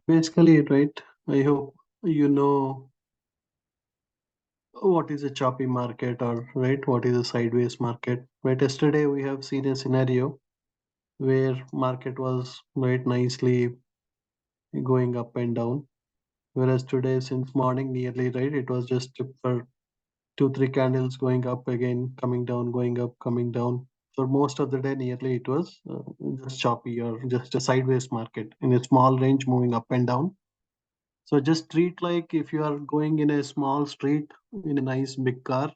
Basically, right, I hope you know what is a choppy market or right, what is a sideways market. Right, yesterday we have seen a scenario where market was right nicely going up and down, whereas today since morning nearly right, it was just for two, three candles going up again, coming down, going up, coming down. For most of the day, nearly it was just choppy or just a sideways market in a small range moving up and down. So just treat like if you are going in a small street in a nice big car,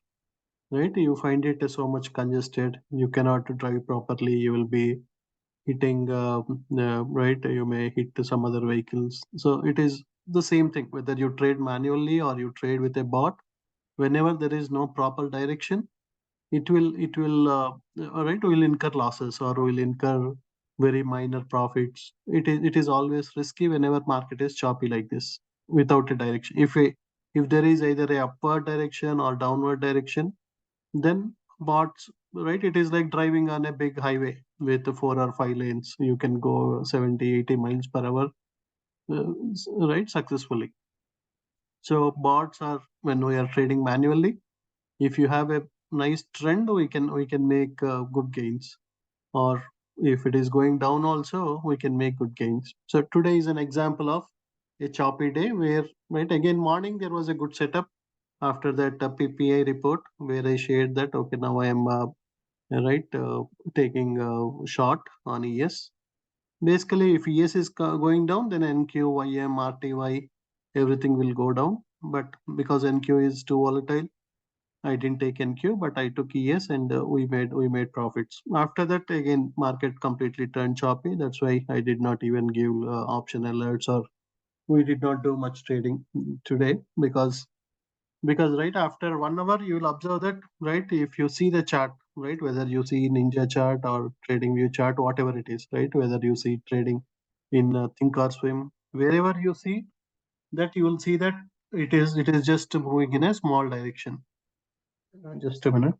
right? You find it so much congested. You cannot drive properly. You will be hitting, right? You may hit some other vehicles. So it is the same thing whether you trade manually or you trade with a bot. Whenever there is no proper direction, it will incur losses or will incur very minor profits. It is always risky whenever market is choppy like this without a direction. If there is either a upward direction or downward direction, then bots, right, it is like driving on a big highway with 4 or 5 lanes. You can go 70, 80 miles per hour, right, successfully. So bots are when we are trading manually, if you have a nice trend, we can make good gains. Or if it is going down also, we can make good gains. So today is an example of a choppy day where, right, again morning there was a good setup after that PPI report where I shared that okay, now I am right taking a shot on ES. Basically, if ES is going down, then NQ, YM, RTY, everything will go down. But because NQ is too volatile, I didn't take NQ, but I took ES, and we made profits. After that, again, market completely turned choppy. That's why I did not even give option alerts, or we did not do much trading today because right after 1 hour you will observe that, right, if you see the chart, right, whether you see Ninja chart or Trading View chart, whatever it is, right, whether you see trading in Think or Swim, wherever you see that, you will see that it is just moving in a small direction. Just a minute.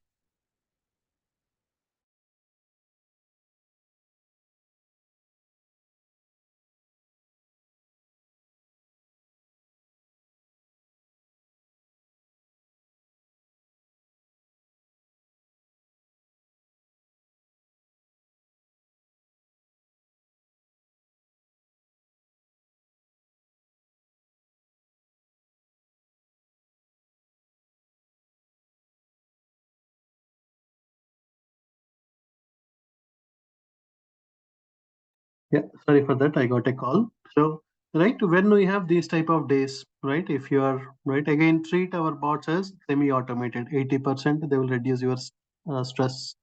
Yeah, sorry for that. I got a call. So, right, when we have these type of days, right, if you are right, again, treat our bots as semi-automated. 80% they will reduce your stress,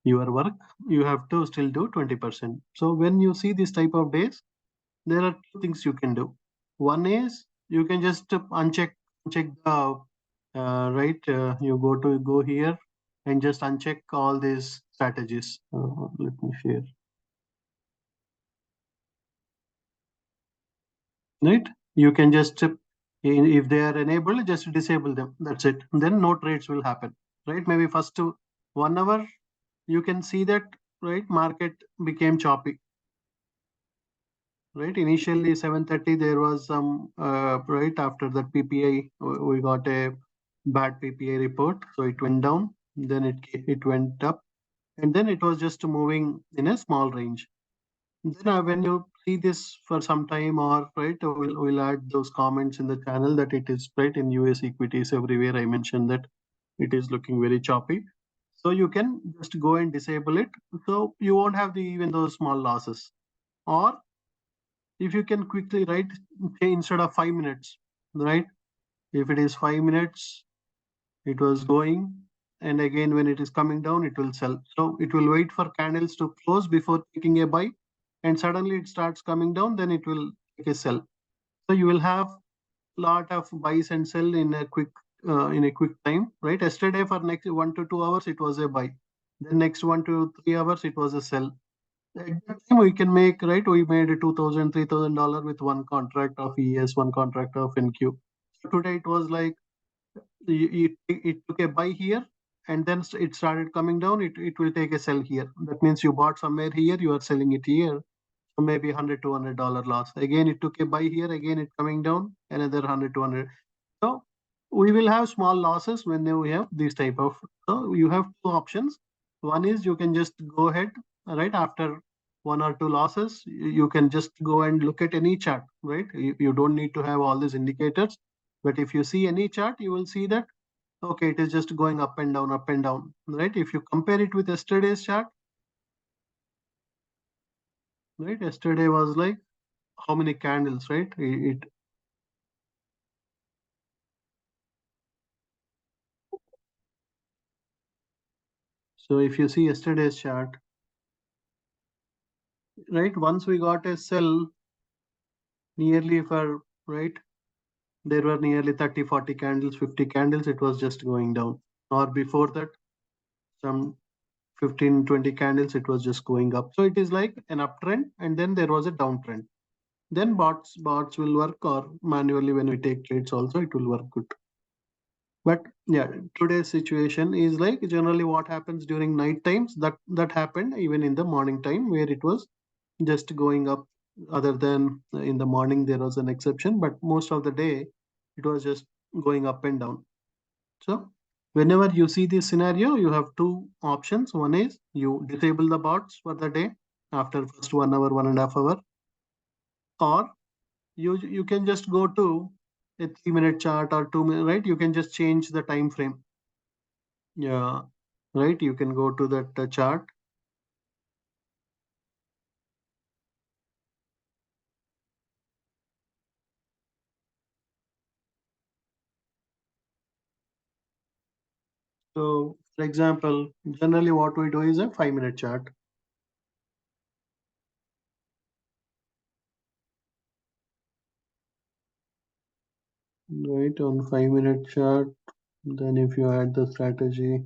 your work. You have to still do 20%. So when you see this type of days, there are two things you can do. One is you can just uncheck the right. You go here and just uncheck all these strategies. Let me share. Right, you can just if they are enabled, just disable them, that's it, then no trades will happen. Right, maybe first 1 hour you can see that, right, market became choppy. Right, initially 7:30 there was some right after that PPI, we got a bad PPI report, so it went down, then it went up, and then it was just moving in a small range. Then when you see this for some time, or right, we'll add those comments in the channel that it is right in US equities everywhere. I mentioned that it is looking very choppy. So you can just go and disable it. So you won't have the even those small losses. Or if you can quickly write, say instead of 5 minutes, right? If it is 5 minutes, it was going, and again when it is coming down, it will sell. So it will wait for candles to close before taking a buy, and suddenly it starts coming down, then it will take a sell. So you will have lot of buys and sell in a quick time, right? Yesterday for next 1 to 2 hours it was a buy, then next 1 to 3 hours it was a sell. At that time we can make, right, we made a 2000 $3,000 with one contract of ES, one contract of NQ. So today it was like it took a buy here, and then it started coming down, it will take a sell here. That means you bought somewhere here, you are selling it here. So maybe 100 to $100 loss. Again, it took a buy here. Again, it coming down. Another 100 to 100. So we will have small losses when we have this type of. So you have two options. One is you can just go ahead, right? After one or two losses, you can just go and look at any chart, right? You don't need to have all these indicators. But if you see any chart, you will see that, okay, it is just going up and down, right? If you compare it with yesterday's chart, right? Yesterday was like how many candles, right? So if you see yesterday's chart, right, once we got a sell nearly for, right, there were nearly 30, 40 candles, 50 candles, it was just going down. Or before that, some 15, 20 candles, it was just going up. So it is like an uptrend and then there was a downtrend. Then bots will work, or manually when we take trades also, it will work good. But yeah, today's situation is like generally what happens during night times, that happened even in the morning time where it was just going up. Other than in the morning there was an exception, but most of the day it was just going up and down. So whenever you see this scenario, you have two options. One is you disable the bots for the day after first 1 hour, 1.5 hour, or you can just go to a 3 minute chart or 2 minute, right? You can just change the time frame. Yeah, right. You can go to that chart. So, for example, generally what we do is a 5 minute chart. Right, on 5 minute chart. Then if you add the strategy,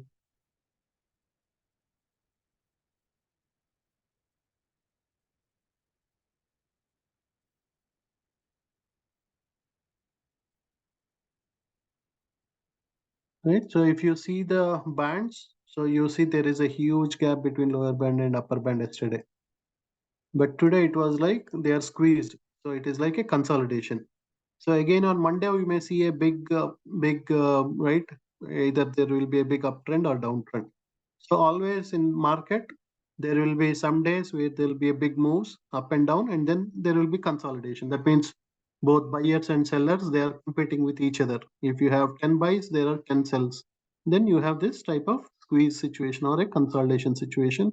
right? So if you see the bands, so you see there is a huge gap between lower band and upper band yesterday. But today it was like they are squeezed. So it is like a consolidation. So again on Monday we may see a big right. Either there will be a big uptrend or downtrend. So always in market there will be some days where there will be a big moves up and down, and then there will be consolidation. That means both buyers and sellers, they are competing with each other. If you have 10 buys, there are 10 sells. Then you have this type of squeeze situation or a consolidation situation.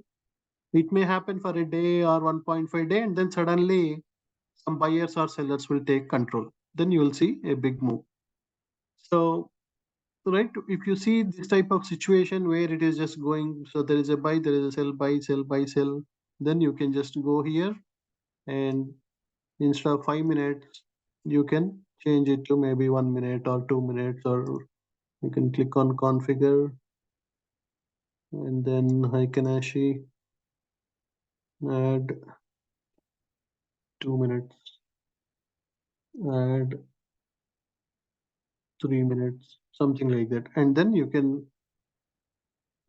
It may happen for a day or 1.5 day, and then suddenly some buyers or sellers will take control. Then you will see a big move. So, right, if you see this type of situation where it is just going, so there is a buy, there is a sell, buy, sell, buy, sell, then you can just go here, and instead of 5 minutes, you can change it to maybe 1 minute or 2 minutes, or you can click on configure, and then Heikinashi, add 2 minutes, add 3 minutes, something like that. And then you can,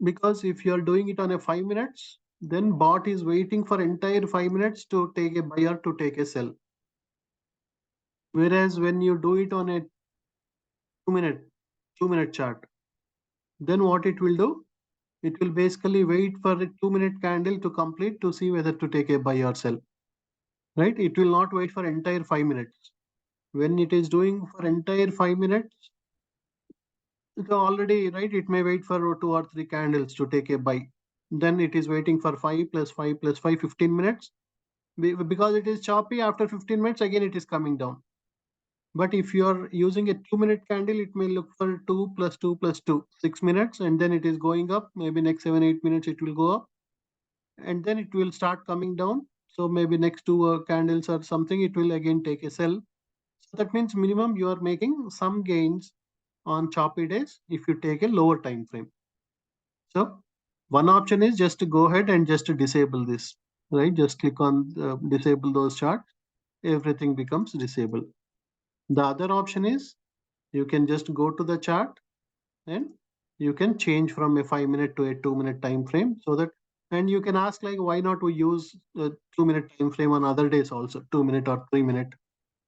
because if you're doing it on a 5 minutes, then bot is waiting for entire 5 minutes to take a buy or to take a sell. Whereas when you do it on a 2 minute 2 minute chart, then what it will do, it will basically wait for a 2 minute candle to complete to see whether to take a buy or sell. Right, it will not wait for entire 5 minutes. When it is doing for entire 5 minutes, it already, right, it may wait for 2 or 3 candles to take a buy. Then it is waiting for 5 plus 5 plus 5, 15 minutes. Because it is choppy, after 15 minutes again it is coming down. But if you are using a 2 minute candle, it may look for 2 plus 2 plus 2, 6 minutes, and then it is going up. Maybe next 7, 8 minutes it will go up, and then it will start coming down. So maybe next two candles or something, it will again take a sell. So that means minimum you are making some gains on choppy days if you take a lower time frame. So one option is just to go ahead and just to disable this, right? Just click on disable those charts. Everything becomes disabled. The other option is you can just go to the chart and you can change from a 5 minute to a 2 minute time frame, so that And you can ask like, why not we use 2 minute time frame on other days also, 2 minute or 3 minute,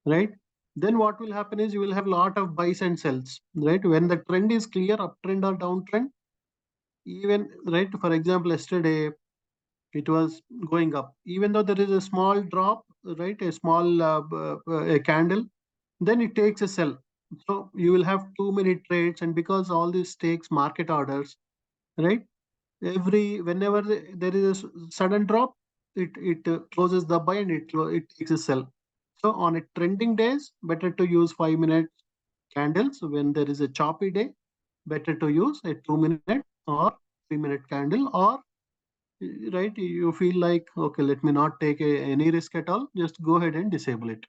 right? Then what will happen is you will have a lot of buys and sells, right? When the trend is clear, uptrend or downtrend, even right. For example, yesterday it was going up, even though there is a small drop, right? A small a candle, then it takes a sell. So you will have too many trades, and because all this takes market orders, right? Every whenever there is a sudden drop, it closes the buy and it takes a sell. So on a trending days, better to use 5 minute candles. When there is a choppy day, better to use a 2 minute or 3 minute candle. Or right, you feel like, okay, let me not take any risk at all, just go ahead and disable it.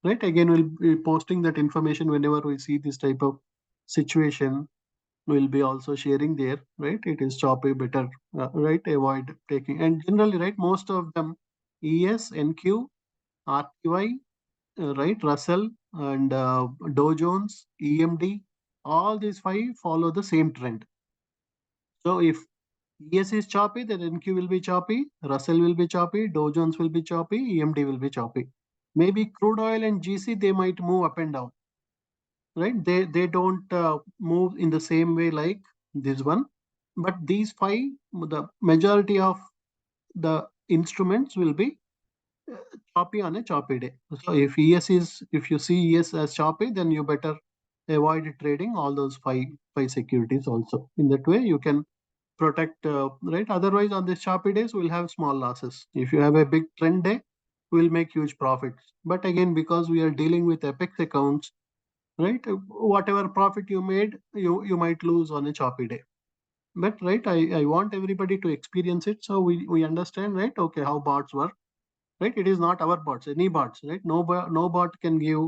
Right, again, we'll be posting that information whenever we see this type of situation. We'll be also sharing there, right? It is choppy, better, right, avoid taking. And generally, right, most of them, ES, NQ, RTY, right, Russell, and Dow Jones, EMD, all these five follow the same trend. So if ES is choppy, then NQ will be choppy, Russell will be choppy, Dow Jones will be choppy, EMD will be choppy. Maybe crude oil and GC, they might move up and down, right? They don't move in the same way like this one. But these five, the majority of the instruments will be uh, choppy on a choppy day. So if you see ES as choppy, then you better avoid trading all those five securities also. In that way, you can protect, right? Otherwise, on these choppy days, we'll have small losses. If you have a big trend day, we'll make huge profits. But again, because we are dealing with Apex accounts, right? Whatever profit you made, you might lose on a choppy day. But right, I want everybody to experience it, so we understand, right? Okay, how bots work, right? It is not our bots, any bots, right? No bot can give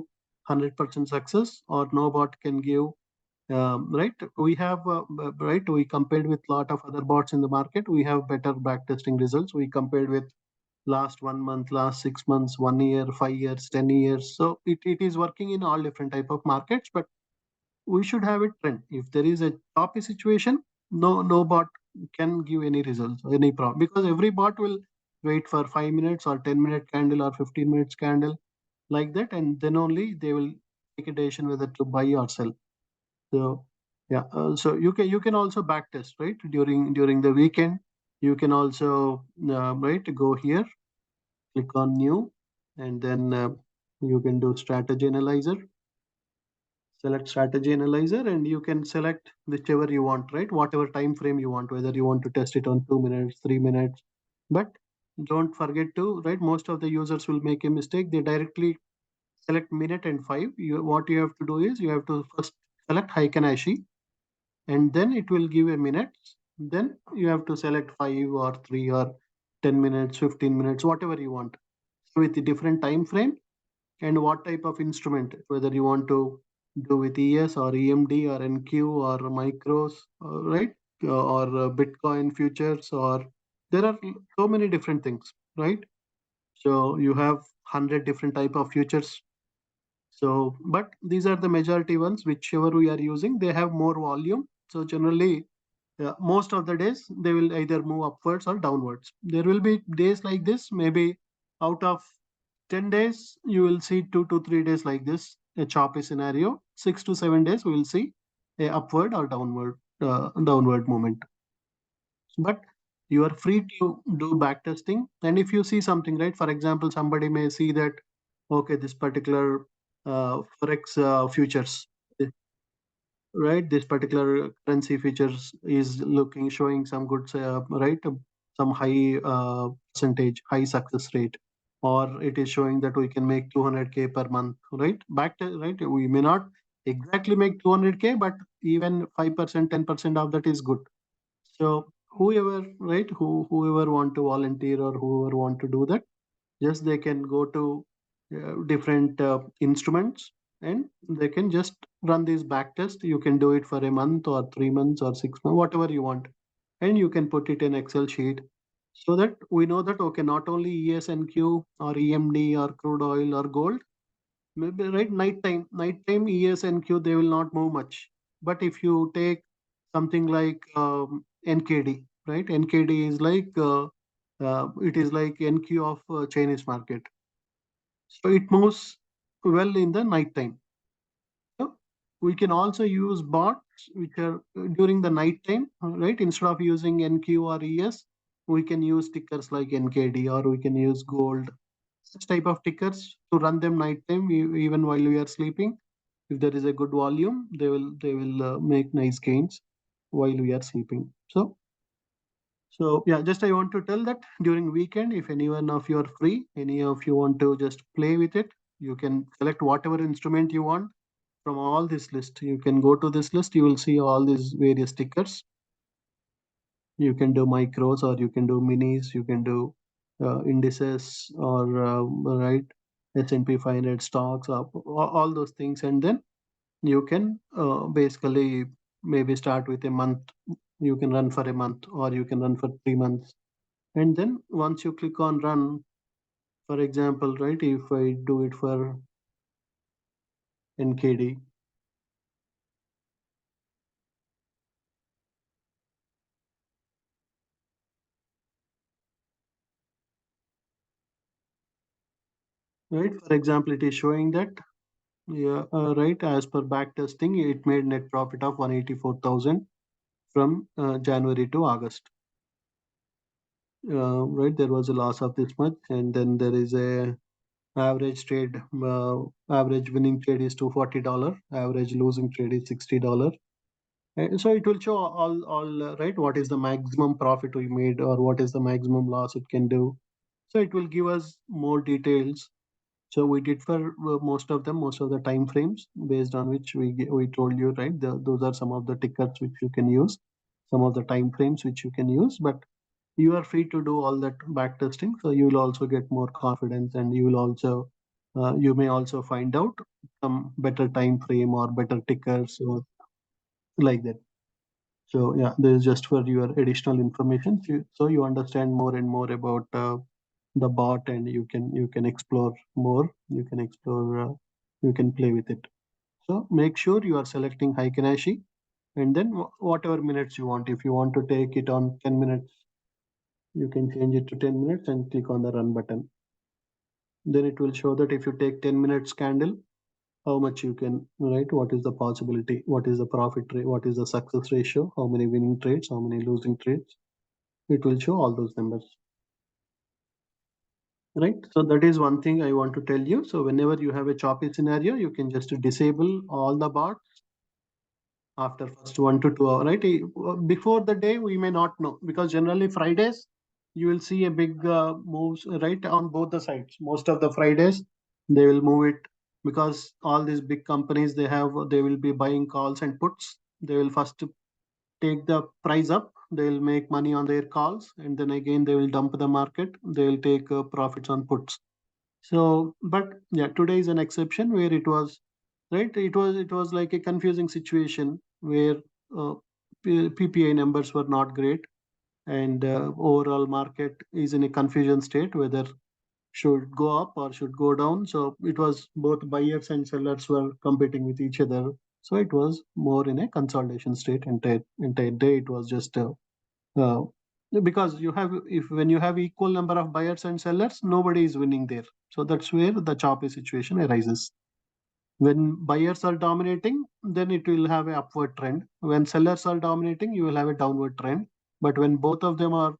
100% success, or no bot can give, right? We have right, we compared with lot of other bots in the market. We have better back testing results. We compared with last 1 month, last 6 months, 1 year, 5 years, 10 years. So it is working in all different type of markets. But we should have a trend. If there is a choppy situation, no bot can give any results or any problem, because every bot will wait for 5 minutes or 10 minute candle or 15 minutes candle, like that, and then only they will take a decision whether to buy or sell. So yeah, so you can also back test, right? During the weekend, you can also right, go here, click on new, and then you can do strategy analyzer. Select strategy analyzer, and you can select whichever you want, right? Whatever time frame you want, whether you want to test it on 2 minutes, 3 minutes. But don't forget to, right? Most of the users will make a mistake. They directly select minute and five. What you have to do is you have to first select Heiken-Ashi, and then it will give a minute. Then you have to select 5 or 3 or 10 minutes, 15 minutes, whatever you want, with the different time frame, and what type of instrument, whether you want to do with ES or EMD or NQ or micros, right? Or Bitcoin futures, or there are so many different things, right? So you have 100 different type of futures. So, but these are the majority ones, whichever we are using, they have more volume. So generally, most of the days they will either move upwards or downwards. There will be days like this, maybe out of 10 days, you will see 2 to 3 days like this, a choppy scenario. 6 to 7 days, we will see a upward or downward movement. But you are free to do back testing. And if you see something, right, for example, somebody may see that, okay, this particular forex futures, right, this particular currency features is looking, showing some good, right, some high percentage, high success rate, or it is showing that we can make 200K per month, right? Right, we may not exactly make 200K, but even 5%, 10% of that is good. So whoever, right, whoever want to volunteer or whoever want to do that, just they can go to different instruments, and they can just run this back test. You can do it for a month or 3 months or 6 months, whatever you want, and you can put it in Excel sheet, so that we know that, okay, not only ESNQ or EMD or crude oil or gold, maybe right, nighttime ESNQ, they will not move much. But if you take something like NKD, right? NKD is like it is like NQ of Chinese market. So it moves well in the night time. So we can also use bots which are during the night time, right? Instead of using NQ or ES, we can use tickers like NKD, or we can use gold. Such type of tickers to run them night time, even while we are sleeping. If there is a good volume, they will make nice gains while we are sleeping. So yeah, just I want to tell that during weekend, if anyone of you are free, any of you want to just play with it, you can select whatever instrument you want from all this list. You can go to this list, you will see all these various stickers. You can do micros, or you can do minis, you can do indices, or right, S&P 500 stocks, all those things. And then you can basically maybe start with a month. You can run for a month, or you can run for 3 months. And then once you click on run, for example, right, if I do it for NKD, right, for example, it is showing that, yeah, right, as per back testing, it made net profit of 184,000 from January to August. Right, there was a loss of this much, and then there is a average trade, average winning trade is $240, average losing trade is $60. And so it will show all right, what is the maximum profit we made, or what is the maximum loss it can do. So it will give us more details. So we did for most of the time frames based on which we told you, right? Those are some of the tickets which you can use, some of the time frames which you can use. But you are free to do all that back testing, so you will also get more confidence, and you will also you may also find out some better time frame or better tickers or like that. So yeah, this is just for your additional information, so you understand more and more about the bot, and you can explore more. You can play with it. So make sure you are selecting Heikinashi, and then whatever minutes you want. If you want to take it on 10 minutes, you can change it to 10 minutes and click on the run button. Then it will show that if you take 10 minutes candle, how much you can, right? What is the possibility? What is the profit rate? What is the success ratio? How many winning trades? How many losing trades? It will show all those numbers, right? So that is one thing I want to tell you. So whenever you have a choppy scenario, you can just disable all the bots after first 1 to 2 hours, right? Before the day, we may not know, because generally Fridays you will see a big moves, right, on both the sides. Most of the Fridays they will move it, because all these big companies, they will be buying calls and puts. They will first take the price up. They will make money on their calls, and then again they will dump the market. They will take profits on puts. So, but yeah, today is an exception where it was, right. It was like a confusing situation where uh, PPI numbers were not great, and overall market is in a confusion state whether should go up or should go down. So it was both buyers and sellers were competing with each other. So it was more in a consolidation state. Entire day it was just uh, because you have, if when you have equal number of buyers and sellers, nobody is winning there. So that's where the choppy situation arises. When buyers are dominating, then it will have an upward trend. When sellers are dominating, you will have a downward trend. But when both of them are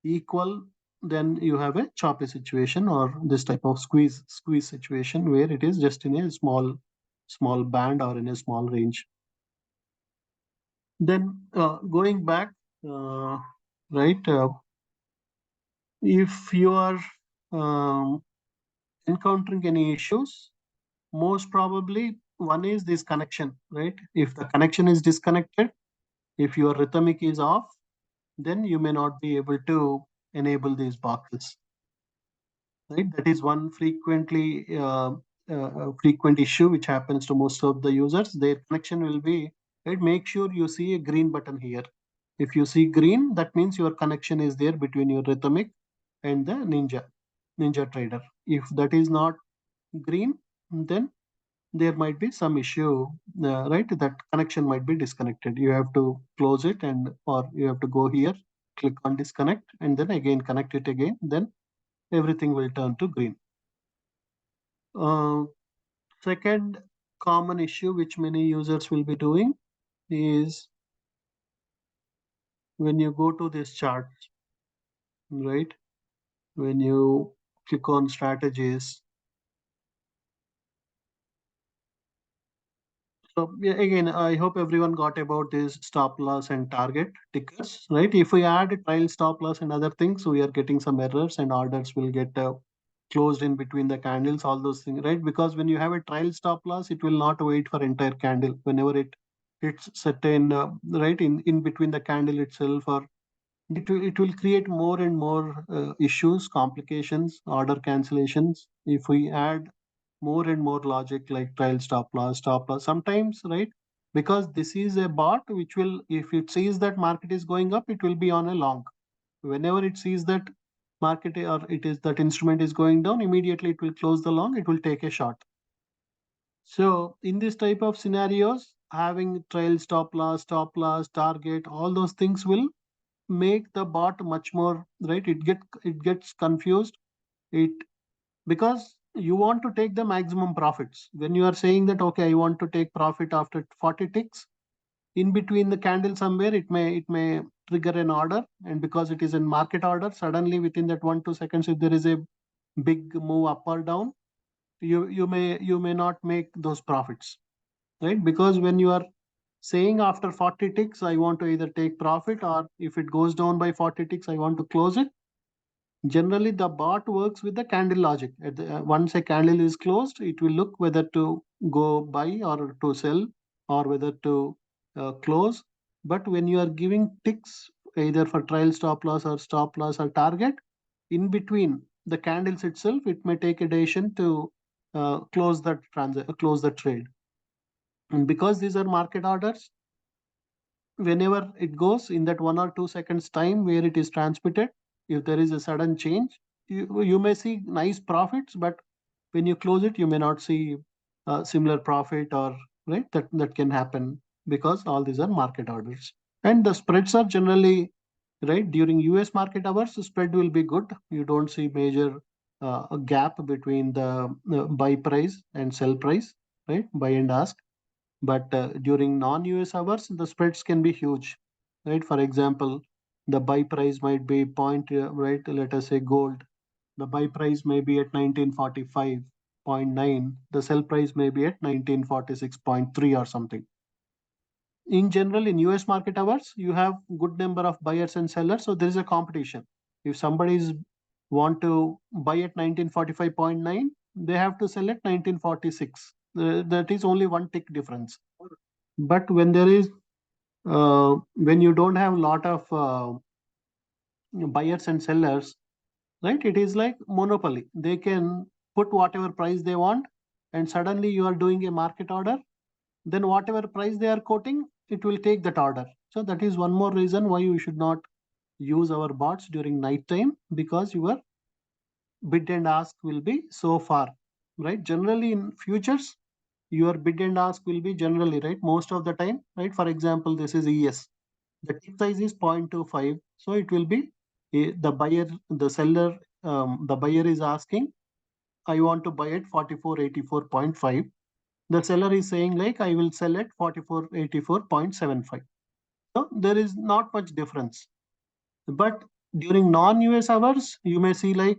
equal, then you have a choppy situation, or this type of squeeze situation, where it is just in a small band or in a small range. Then going back, right, if you are um, encountering any issues, most probably one is this connection, right? If the connection is disconnected, if your rhythmic is off, then you may not be able to enable these boxes, right? That is one frequent issue which happens to most of the users. Their connection will be, right. Make sure you see a green button here. If you see green, that means your connection is there between your rhythmic and the ninja trader. If that is not green, then there might be some issue, right? That connection might be disconnected. You have to close it, and or you have to go here, click on disconnect, and then again connect it again. Then everything will turn to green. Uh, Second common issue which many users will be doing is when you go to this chart, right? When you click on strategies. So yeah, again, I hope everyone got about this stop loss and target tickers, right? If we add trial stop loss and other things, we are getting some errors and orders will get closed in between the candles, all those things, right? Because when you have a trial stop loss, it will not wait for entire candle. Whenever it hits certain, right, in between the candle itself, or it will create more and more issues, complications, order cancellations. If we add more and more logic like trial stop loss, sometimes, right? Because this is a bot which will, if it sees that market is going up, it will be on a long. Whenever it sees that market or it is that instrument is going down, immediately it will close the long, it will take a short. So in this type of scenarios, having trail stop loss, target, all those things will make the bot much more, right. It gets confused. It, because you want to take the maximum profits. When you are saying that, okay, I want to take profit after 40 ticks, in between the candle somewhere, it may trigger an order, and because it is in market order, suddenly within that 1 2 seconds, if there is a big move up or down, you may not make those profits, right? Because when you are saying after 40 ticks, I want to either take profit, or if it goes down by 40 ticks, I want to close it. Generally, the bot works with the candle logic. Once a candle is closed, it will look whether to go buy or to sell, or whether to close. But when you are giving ticks, either for trial stop loss or target, in between the candles itself, it may take a decision to close the trade. And because these are market orders, whenever it goes in that 1 or 2 seconds time where it is transmitted, if there is a sudden change, you may see nice profits, but when you close it, you may not see similar profit, or right, that can happen, because all these are market orders. And the spreads are generally, right, during US market hours, the spread will be good. You don't see major a gap between the buy price and sell price, right, buy and ask. But during non-US hours, the spreads can be huge, right? For example, the buy price might be right? Let us say gold. The buy price may be at 1945.9. The sell price may be at 1946.3 or something. In general, in US market hours, you have good number of buyers and sellers, so there is a competition. If somebody is want to buy at 1945.9, they have to sell at 1946. That is only one tick difference. But when there is when you don't have a lot of buyers and sellers, right, it is like monopoly. They can put whatever price they want, and suddenly you are doing a market order, then whatever price they are quoting, it will take that order. So that is one more reason why you should not use our bots during night time, because your bid and ask will be so far, right? Generally in futures, your bid and ask will be generally, right, most of the time, right? For example, this is ES. The tick size is 0.25, so it will be the buyer, the seller, the buyer is asking, I want to buy at 4484.5. The seller is saying like, I will sell at 4484.75. So there is not much difference. But during non-US hours, you may see like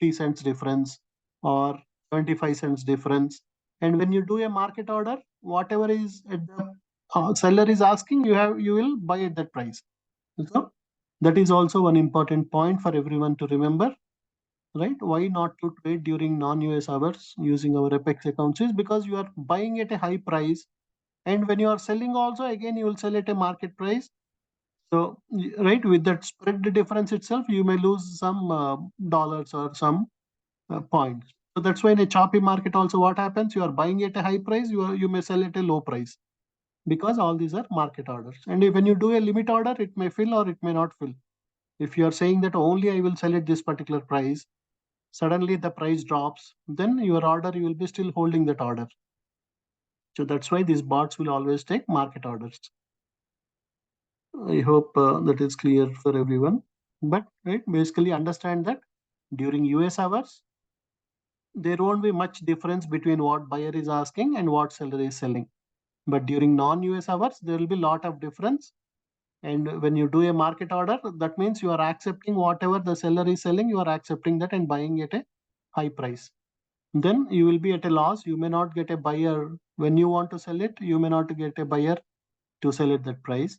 50 cents difference or 25 cents difference. And when you do a market order, whatever is at the seller is asking, you will buy at that price. So that is also one important point for everyone to remember, right? Why not to trade during non-US hours using our Apex accounts is because you are buying at a high price, and when you are selling also, again, you will sell at a market price. So, right, with that spread difference itself, you may lose some dollars or some points. So that's why in a choppy market also, what happens? You are buying at a high price, you may sell at a low price, because all these are market orders. And when you do a limit order, it may fill or it may not fill. If you are saying that only I will sell at this particular price, suddenly the price drops, then your order, you will be still holding that order. So that's why these bots will always take market orders. I hope that is clear for everyone. But right, basically understand that during US hours, there won't be much difference between what buyer is asking and what seller is selling. But during non-US hours, there will be a lot of difference. And when you do a market order, that means you are accepting whatever the seller is selling, you are accepting that and buying at a high price. Then you will be at a loss. You may not get a buyer when you want to sell it. You may not get a buyer to sell at that price.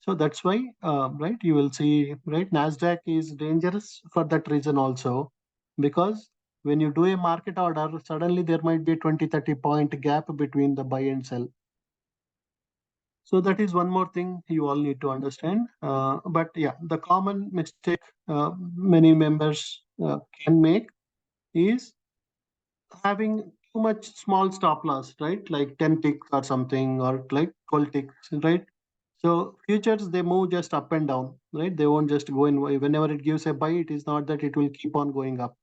So that's why, right, you will see, right, Nasdaq is dangerous for that reason also, because when you do a market order, suddenly there might be a 20-30 point gap between the buy and sell. So that is one more thing you all need to understand. But yeah, the common mistake many members can make is having too much small stop loss, right? Like 10 ticks or something, or like 12 ticks, right? So futures, they move just up and down, right? They won't just go in. Whenever it gives a buy, it is not that it will keep on going up,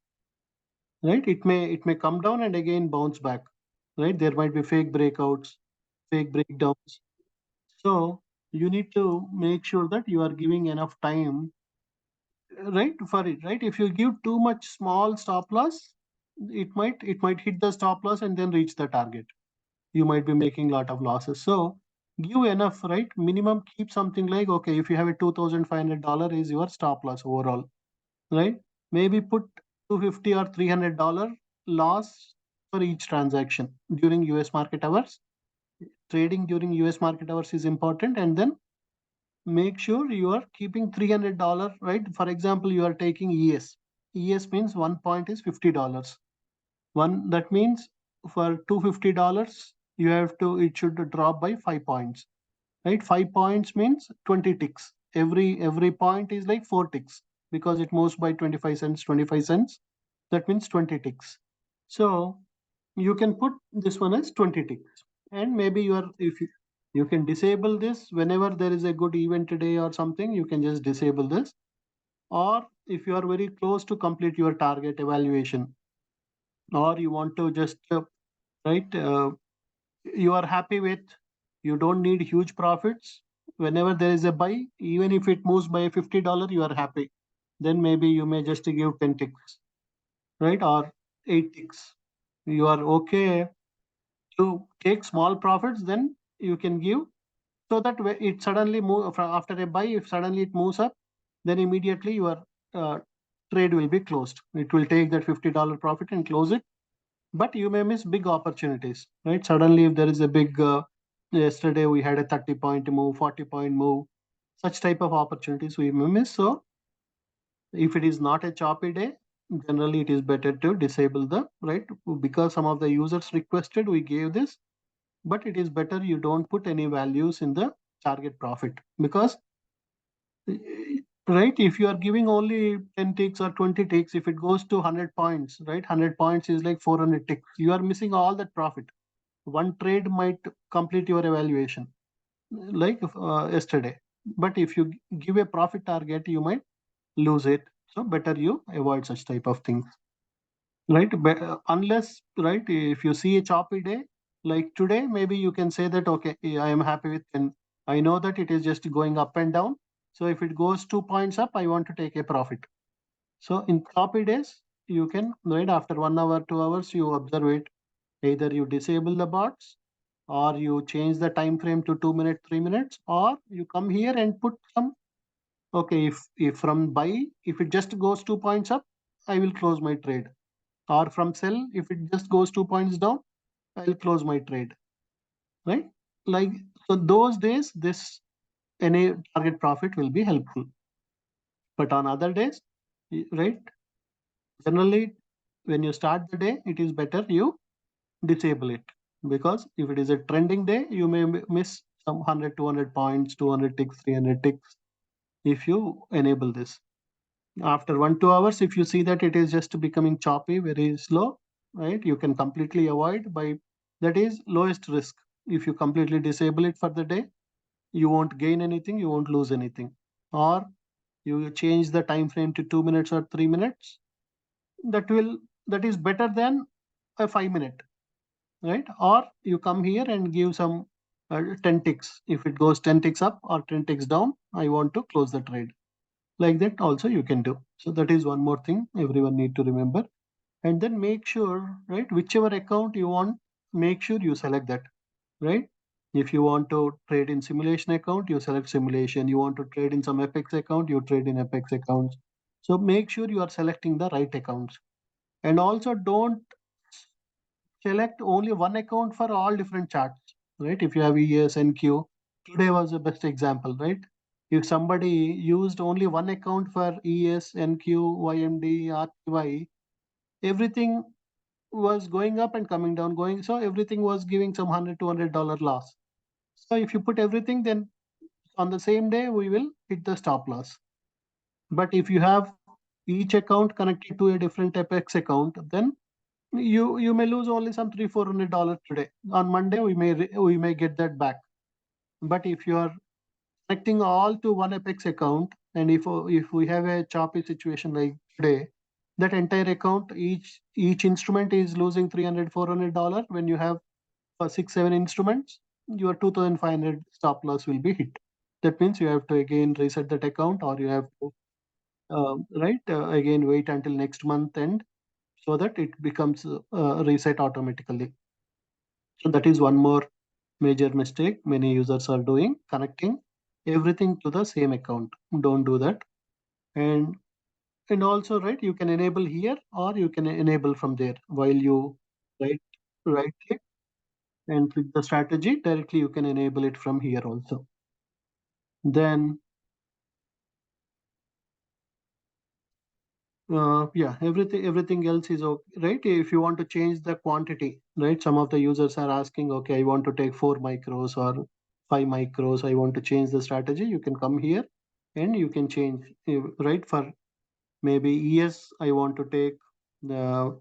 right? It may come down and again bounce back, right? There might be fake breakouts, fake breakdowns. So you need to make sure that you are giving enough time, right, for it, right? If you give too much small stop loss, it might hit the stop loss and then reach the target. You might be making a lot of losses. So give enough, right? Minimum keep something like, okay, if you have a $2,500 is your stop loss overall, right? Maybe put 250 or $300 loss for each transaction during US market hours. Trading during US market hours is important, and then make sure you are keeping $300, right? For example, you are taking ES. ES means 1 point is $50. One, that means for $250, you have to, it should drop by 5 points, right? 5 points means 20 ticks. Every point is like 4 ticks, because it moves by 25 cents, 25 cents. That means 20 ticks. So you can put this one as 20 ticks. And maybe you are, if you can disable this whenever there is a good event today or something, you can just disable this. Or if you are very close to complete your target evaluation, or you want to just right, you are happy with, you don't need huge profits. Whenever there is a buy, even if it moves by $50, you are happy. Then maybe you may just give 10 ticks, right, or 8 ticks. You are okay to take small profits, then you can give, so that it suddenly move after a buy, if suddenly it moves up, then immediately your uh, trade will be closed. It will take that $50 profit and close it. But you may miss big opportunities, right? Suddenly if there is a big yesterday we had a 30 point move, 40 point move, such type of opportunities we may miss. So if it is not a choppy day, generally it is better to disable the, right, because some of the users requested, we gave this. But it is better you don't put any values in the target profit, because right, if you are giving only 10 ticks or 20 ticks, if it goes to 100 points, right, 100 points is like 400 ticks, you are missing all that profit. One trade might complete your evaluation, like yesterday. But if you give a profit target, you might lose it. So better you avoid such type of things, right? Unless, right, if you see a choppy day like today, maybe you can say that, okay, I am happy with 10. I know that it is just going up and down. So if it goes 2 points up, I want to take a profit. So in choppy days, you can, right, after 1 hour, 2 hours, you observe it. Either you disable the bots, or you change the time frame to 2 minutes, 3 minutes, or you come here and put some, okay, if from buy, if it just goes 2 points up, I will close my trade. Or from sell, if it just goes 2 points down, I'll close my trade, right? Like, so those days, this any target profit will be helpful. But on other days, right, generally, when you start the day, it is better you disable it, because if it is a trending day, you may miss some 100, 200 points, 200 ticks, 300 ticks if you enable this. After 1, 2 hours, if you see that it is just becoming choppy, very slow, right, you can completely avoid by, that is lowest risk. If you completely disable it for the day, you won't gain anything, you won't lose anything. Or you change the time frame to 2 minutes or 3 minutes, that will, that is better than a 5 minute. right? Or you come here and give some 10 ticks. If it goes 10 ticks up or 10 ticks down, I want to close the trade. Like that also you can do. So that is one more thing everyone need to remember. And then make sure, right, whichever account you want, make sure you select that, right? If you want to trade in simulation account, you select simulation. You want to trade in some FX account, you trade in FX accounts. So make sure you are selecting the right accounts. And also don't select only one account for all different charts, right? If you have ES, NQ, today was the best example, right? If somebody used only one account for ES, NQ, YMD, RTY, everything was going up and coming down, going, so everything was giving some 100, $200 loss. So if you put everything, then on the same day, we will hit the stop loss. But if you have each account connected to a different FX account, then you may lose only some $300-400 today. On Monday we may get that back. But if you are connecting all to one Apex account, and if we have a choppy situation like today, that entire account, each instrument is losing $300-400. When you have 6-7 instruments, your 2,500 stop loss will be hit. That means you have to again reset that account, or you have to again wait until next month end, so that it becomes reset automatically. So that is one more major mistake many users are doing, connecting everything to the same account. Don't do that. And also, right, you can enable here or you can enable from there while you right right click and click the strategy directly. You can enable it from here also. Then yeah, everything else is okay, right? If you want to change the quantity, right? Some of the users are asking, okay, I want to take 4 micros or 5 micros. I want to change the strategy. You can come here and you can change, right? For maybe ES, I want to take the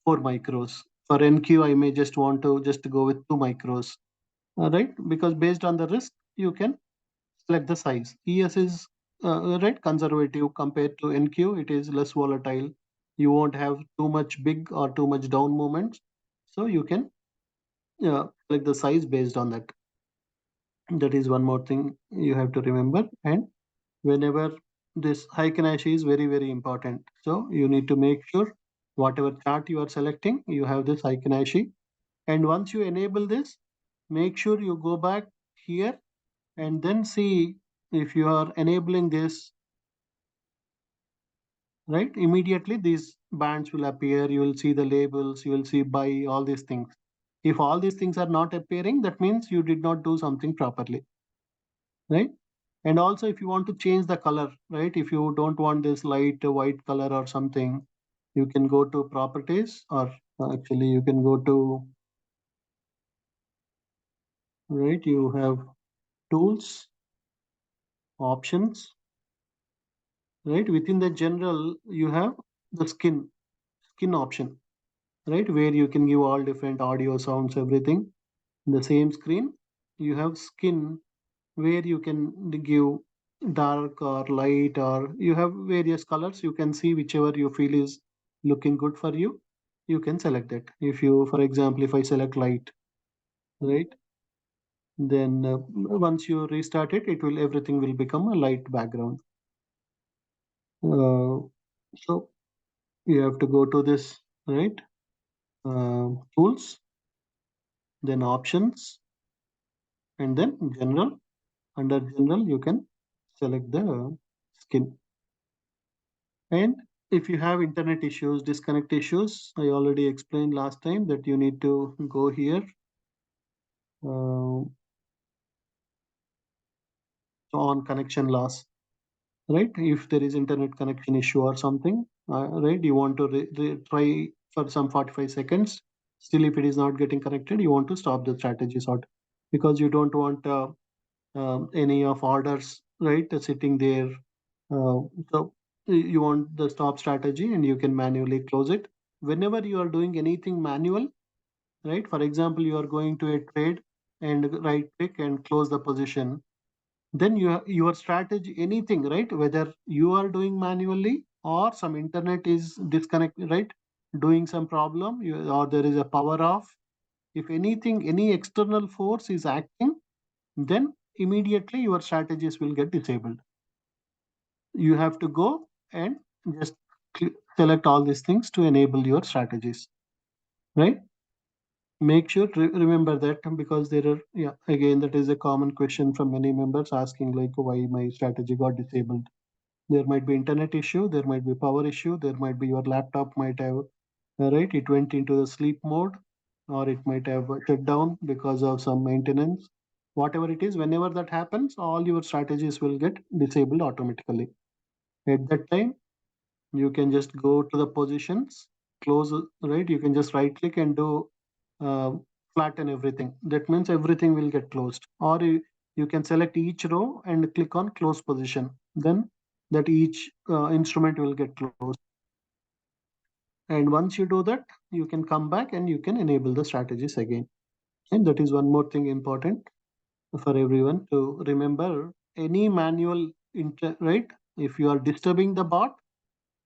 4 micros. For NQ, I may just want to just go with 2 micros, right? Because based on the risk, you can select the size. ES is right conservative compared to NQ. It is less volatile. You won't have too much big or too much down movements, so you can select the size based on that. That is one more thing you have to remember. And whenever this Heikenhashi is very very important, so you need to make sure whatever chart you are selecting, you have this Heikenhashi. And once you enable this, make sure you go back here and then see if you are enabling this, right? Immediately these bands will appear. You will see the labels, you will see buy, all these things. If all these things are not appearing, that means you did not do something properly, right? And also if you want to change the color, right? If you don't want this light white color or something, you can go to properties, or actually you can go to, right, you have tools, options, right? Within the general, you have the skin option, right? Where you can give all different audio, sounds, everything. In the same screen, you have skin, where you can give dark or light, or you have various colors. You can see whichever you feel is looking good for you. You can select that. If you, for example, if I select light, right, then once you restart it, it will everything will become a light background. Uh, so you have to go to this, right, tools, then options, and then general. Under general, you can select the skin. And if you have internet issues, disconnect issues, I already explained last time that you need to go here uh, on connection loss, right? If there is internet connection issue or something, right, you want to try for some 45 seconds. Still, if it is not getting connected, you want to stop the strategy sort, because you don't want any of orders, right, sitting there. So you want the stop strategy, and you can manually close it. Whenever you are doing anything manual, right? For example, you are going to a trade and right click and close the position. Then your strategy, anything, right? Whether you are doing manually or some internet is disconnected, right? Doing some problem, or there is a power off, If anything, any external force is acting, then immediately your strategies will get disabled. You have to go and just select all these things to enable your strategies, right? Make sure to remember that, because there are, yeah, again, that is a common question from many members asking like why my strategy got disabled. There might be internet issue, there might be power issue, there might be your laptop might have, right, it went into the sleep mode, or it might have shut down because of some maintenance. Whatever it is, whenever that happens, all your strategies will get disabled automatically. At that time, you can just go to the positions, close, right? You can just right click and do uh, flatten everything. That means everything will get closed. Or you can select each row and click on close position. Then that each instrument will get closed. And once you do that, you can come back and you can enable the strategies again. And that is one more thing important for everyone to remember. Any manual right? If you are disturbing the bot,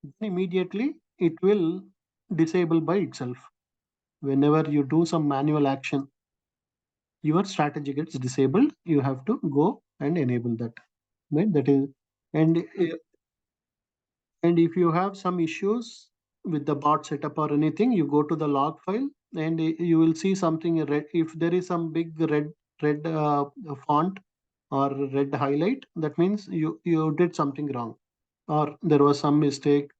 then immediately it will disable by itself. Whenever you do some manual action, your strategy gets disabled. You have to go and enable that. Right? That is, and and if you have some issues with the bot setup or anything, you go to the log file and you will see something red. If there is some big red font or red highlight, that means you did something wrong, or there was some mistake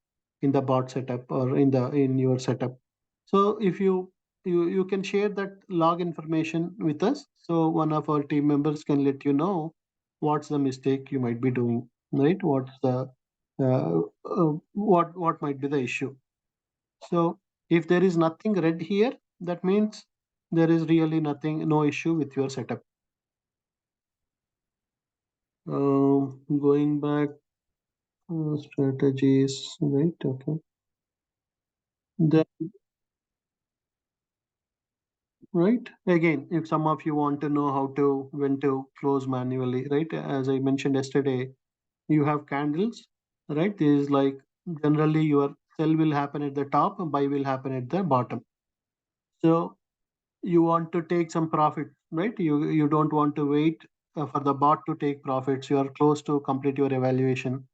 in the bot setup or in your setup. So if you can share that log information with us, so one of our team members can let you know what's the mistake you might be doing, right? What's the what might be the issue. So if there is nothing red here, that means there is really nothing, no issue with your setup. Going back, strategies, right? Okay. Then, right, again, if some of you want to know how to when to close manually, right? As I mentioned yesterday, you have candles, right? This is like generally your sell will happen at the top and buy will happen at the bottom. So you want to take some profit, right? You don't want to wait for the bot to take profits. You are close to complete your evaluation.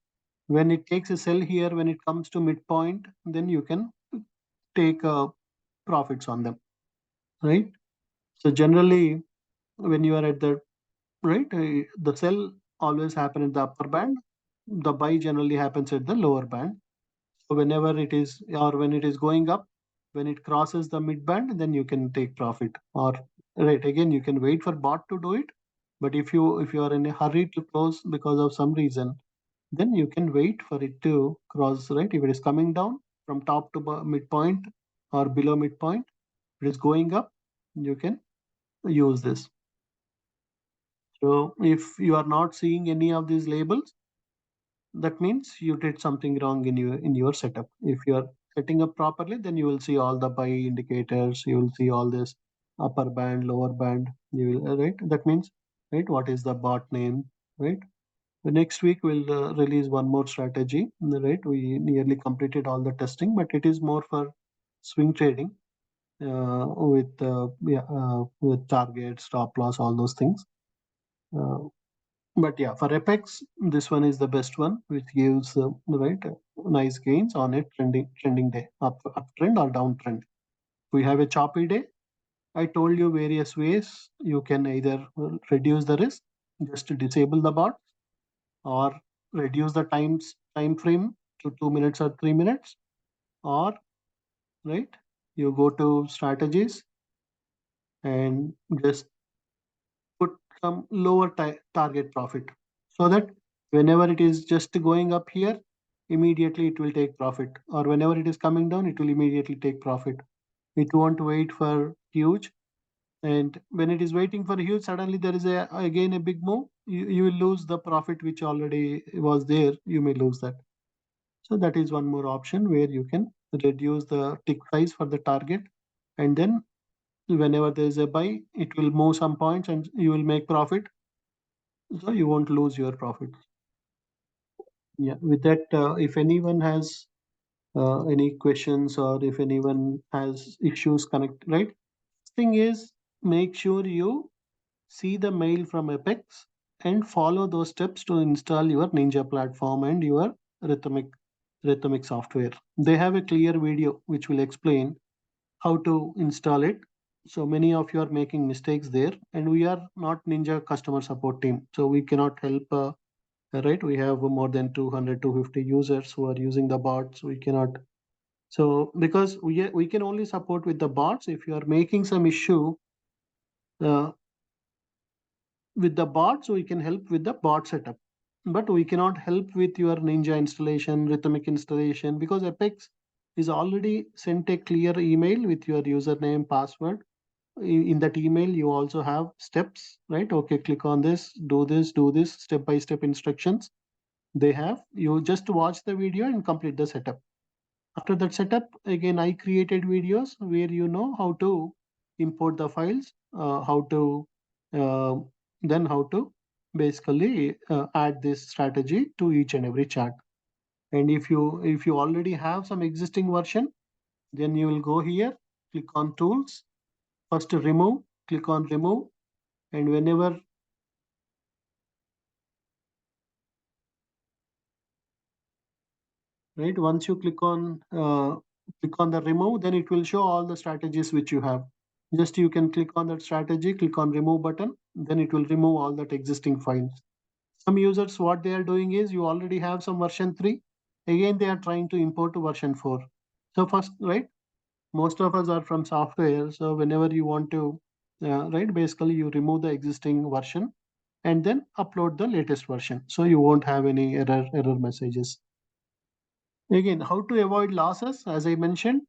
When it takes a sell here, when it comes to midpoint, then you can take profits on them, right? So generally, when you are at the right, the sell always happen in the upper band. The buy generally happens at the lower band. So whenever it is, or when it is going up, when it crosses the mid band, then you can take profit. Or right, again, you can wait for bot to do it. But if you are in a hurry to close because of some reason, then you can wait for it to cross, right? If it is coming down from top to midpoint or below midpoint, if it is going up, you can use this. So if you are not seeing any of these labels, that means you did something wrong in your setup. If you are setting up properly, then you will see all the buy indicators, you will see all this upper band, lower band, you will, right? That means, right, what is the bot name, right? The next week we'll release one more strategy, right? We nearly completed all the testing, but it is more for swing trading, with target, stop loss, all those things. uh, but yeah, for Apex, this one is the best one, which gives right, nice gains on a trending day, uptrend or downtrend. We have a choppy day. I told you various ways you can either reduce the risk, just to disable the bot, or reduce the time frame to 2 minutes or 3 minutes, or right, you go to strategies and just put some lower target profit, so that whenever it is just going up here, immediately it will take profit, or whenever it is coming down, it will immediately take profit. It won't wait for huge, and when it is waiting for huge, suddenly there is again a big move, you will lose the profit which already was there, you may lose that. So that is one more option where you can reduce the tick size for the target, and then whenever there is a buy, it will move some points and you will make profit, so you won't lose your profits. Yeah, with that, if anyone has any questions, or if anyone has issues connect, right, thing is, make sure you see the mail from Apex and follow those steps to install your Ninja platform and your Rhythmic software. They have a clear video which will explain how to install it. So many of you are making mistakes there, and we are not Ninja customer support team, so we cannot help. Right, we have more than 200 250 users who are using the bots. We cannot. So because we can only support with the bots. If you are making some issue uh, with the bots, we can help with the bot setup, but we cannot help with your Ninja installation, Rhythmic installation, because Apex is already sent a clear email with your username, password. In that email, you also have steps, right? Okay, click on this, do this, step by step instructions. They have, you just watch the video and complete the setup. After that setup, again, I created videos where you know how to import the files, how to uh, then how to basically add this strategy to each and every chart. And if you already have some existing version, then you will go here, click on tools, first remove, click on remove, and whenever, right, once you click on the remove, then it will show all the strategies which you have. Just you can click on that strategy, click on remove button, then it will remove all that existing files. Some users, what they are doing is, you already have some version 3, again they are trying to import to version 4. So first, right, most of us are from software, so whenever you want to right, basically you remove the existing version and then upload the latest version, so you won't have any error messages. Again, how to avoid losses? As I mentioned,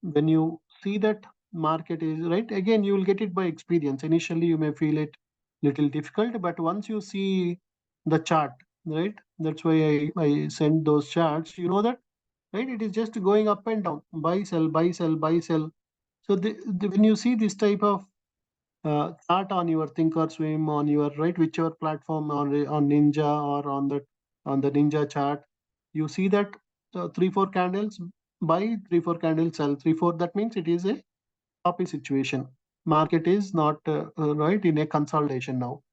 when you see that market is right, again, you will get it by experience. Initially, you may feel it little difficult, but once you see the chart, right, that's why I send those charts. You know that, right? It is just going up and down, buy, sell, buy, sell, buy, sell. So when you see this type of chart on your Thinkorswim, on your right, whichever platform, on Ninja or on the Ninja chart, you see that 3 4 candles buy, 3 4 candles sell, 3 4. That means it is a choppy situation. Market is not right in a consolidation now.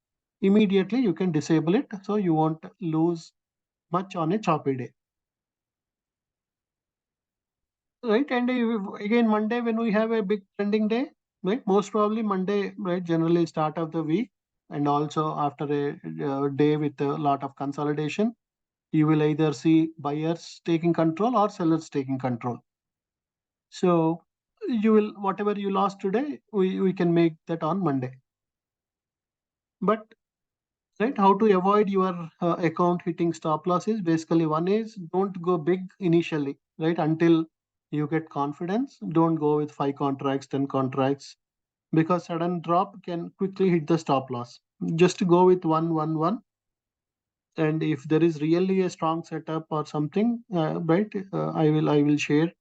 Immediately you can disable it, so you won't lose much on a choppy day. Right, and again, Monday, when we have a big trending day, right, most probably Monday, right, generally start of the week, and also after a day with a lot of consolidation, you will either see buyers taking control or sellers taking control. So you will, whatever you lost today, we can make that on Monday. But right, how to avoid your account hitting stop losses? Basically, one is, don't go big initially, right, until you get confidence. Don't go with 5 contracts, 10 contracts, because sudden drop can quickly hit the stop loss. Just go with one, and if there is really a strong setup or something, right, I will share.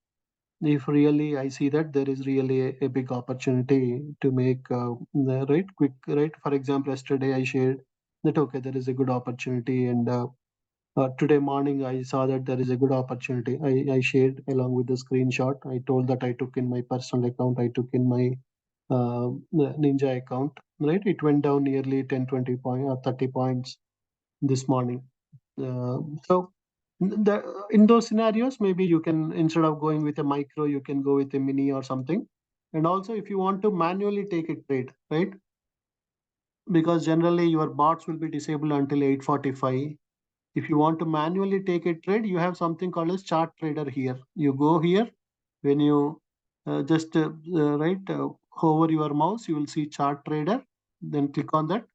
If really I see that there is really a big opportunity to make the right quick, right. For example, yesterday I shared that, okay, there is a good opportunity, and today morning I saw that there is a good opportunity. I shared along with the screenshot. I told that I took in my personal account, I took in my Ninja account, right? It went down nearly 10, 20 point or 30 points this morning. So in those scenarios, maybe you can, instead of going with a micro, you can go with a mini or something. And also, if you want to manually take a trade, right? Because generally your bots will be disabled until 8:45. If you want to manually take a trade, you have something called as chart trader here. You go here, when you just right, hover your mouse, you will see chart trader. Then click on that,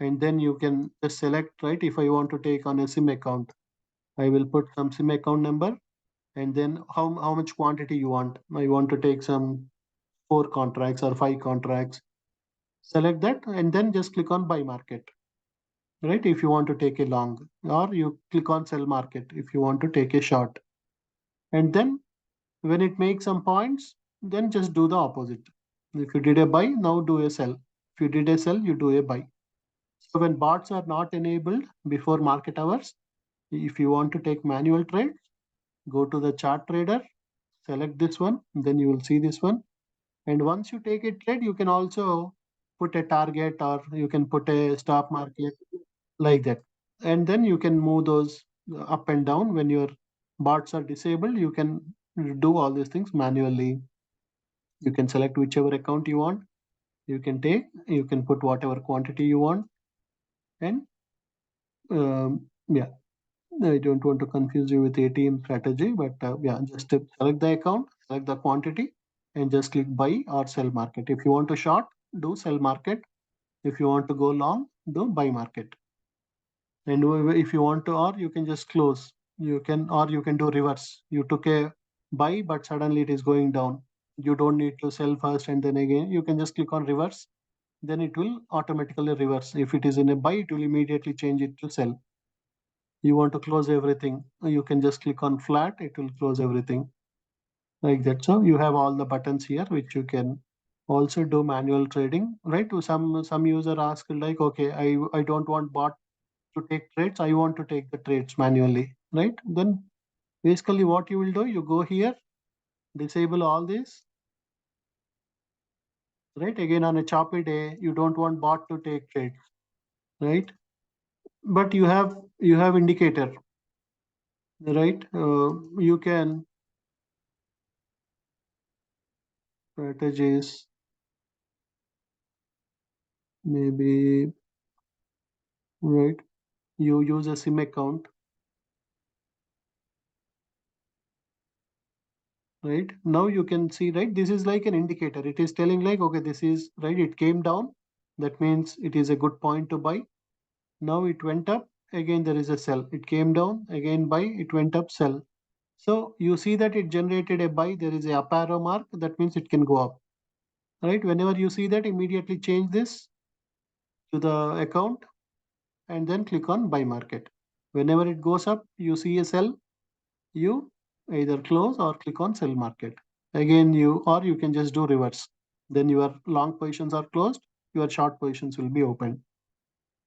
and then you can just select, right. If I want to take on a SIM account, I will put some SIM account number, and then how much quantity you want. I want to take some 4 contracts or 5 contracts. Select that, and then just click on buy market, right? If you want to take a long, or you click on sell market if you want to take a short. And then when it makes some points, then just do the opposite. If you did a buy, now do a sell. If you did a sell, you do a buy. So when bots are not enabled before market hours, if you want to take manual trades, go to the chart trader, select this one, then you will see this one. And once you take a trade, you can also put a target or you can put a stop market like that. And then you can move those up and down. When your bots are disabled, you can do all these things manually. You can select whichever account you want. You can take, you can put whatever quantity you want. And yeah, I don't want to confuse you with ATM strategy, but yeah, just select the account, select the quantity, and just click buy or sell market. If you want to short, do sell market. If you want to go long, do buy market. And if you want to, or you can just close. You can, or you can do reverse. You took a buy, but suddenly it is going down. You don't need to sell first and then again. You can just click on reverse. Then it will automatically reverse. If it is in a buy, it will immediately change it to sell. You want to close everything, you can just click on flat, it will close everything like that. So you have all the buttons here which you can also do manual trading, right? To some user ask like, okay, I don't want bot to take trades, I want to take the trades manually, right? Then basically what you will do, you go here, disable all this, right? Again, on a choppy day you don't want bot to take trades, right? But you have indicator, right? You can strategies, maybe, right? You use a sim account, right? Now you can see, right? This is like an indicator. It is telling like, okay, this is right. It came down. That means it is a good point to buy. Now it went up. Again, there is a sell. It came down. Again, buy. It went up, sell. So you see that it generated a buy. There is a up arrow mark. That means it can go up, right? Whenever you see that, immediately change this to the account and then click on buy market. Whenever it goes up, you see a sell, you either close or click on sell market. Again, you can just do reverse. Then your long positions are closed, your short positions will be open.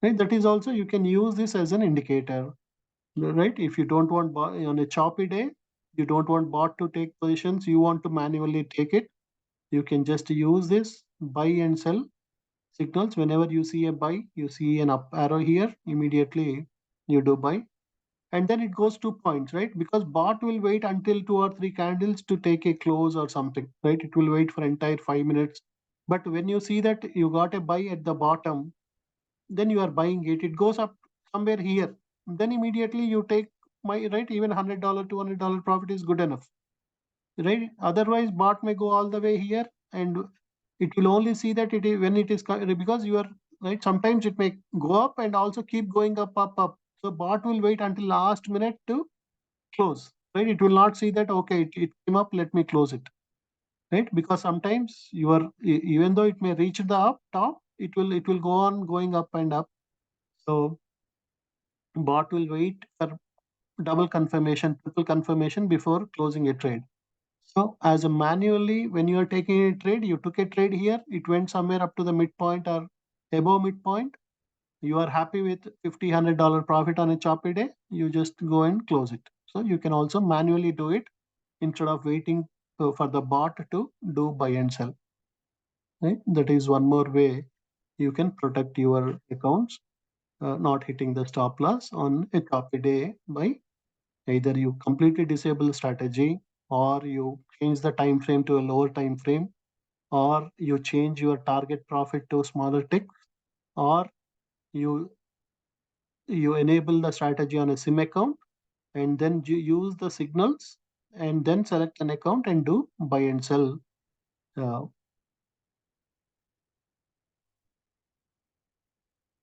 Right? That is also, you can use this as an indicator. Right? If you don't want on a choppy day, you don't want bot to take positions, you want to manually take it. You can just use this buy and sell signals. Whenever you see a buy, you see an up arrow here, immediately you do buy, and then it goes 2 points, right? Because bot will wait until 2 or 3 candles to take a close or something, right? It will wait for entire 5 minutes. But when you see that you got a buy at the bottom, then you are buying it. It goes up somewhere here. Then immediately you take my, right? Even $100, $200 profit is good enough, right? Otherwise, bot may go all the way here, and it will only see that it is when it is because you are right. Sometimes it may go up and also keep going up, up, up. So bot will wait until last minute to close, right? It will not see that, okay, it came up, let me close it, right? Because sometimes even though it may reach the up top, it will go on going up and up. So bot will wait for double confirmation, triple confirmation before closing a trade. So as a manually, when you are taking a trade, you took a trade here, it went somewhere up to the midpoint or above midpoint. You are happy with 50 $100 profit on a choppy day, you just go and close it. So you can also manually do it instead of waiting for the bot to do buy and sell. Right? That is one more way you can protect your accounts, not hitting the stop loss on a choppy day by either you completely disable strategy, or you change the time frame to a lower time frame, or you change your target profit to smaller ticks, or you you enable the strategy on a sim account, and then you use the signals and then select an account and do buy and sell. uh,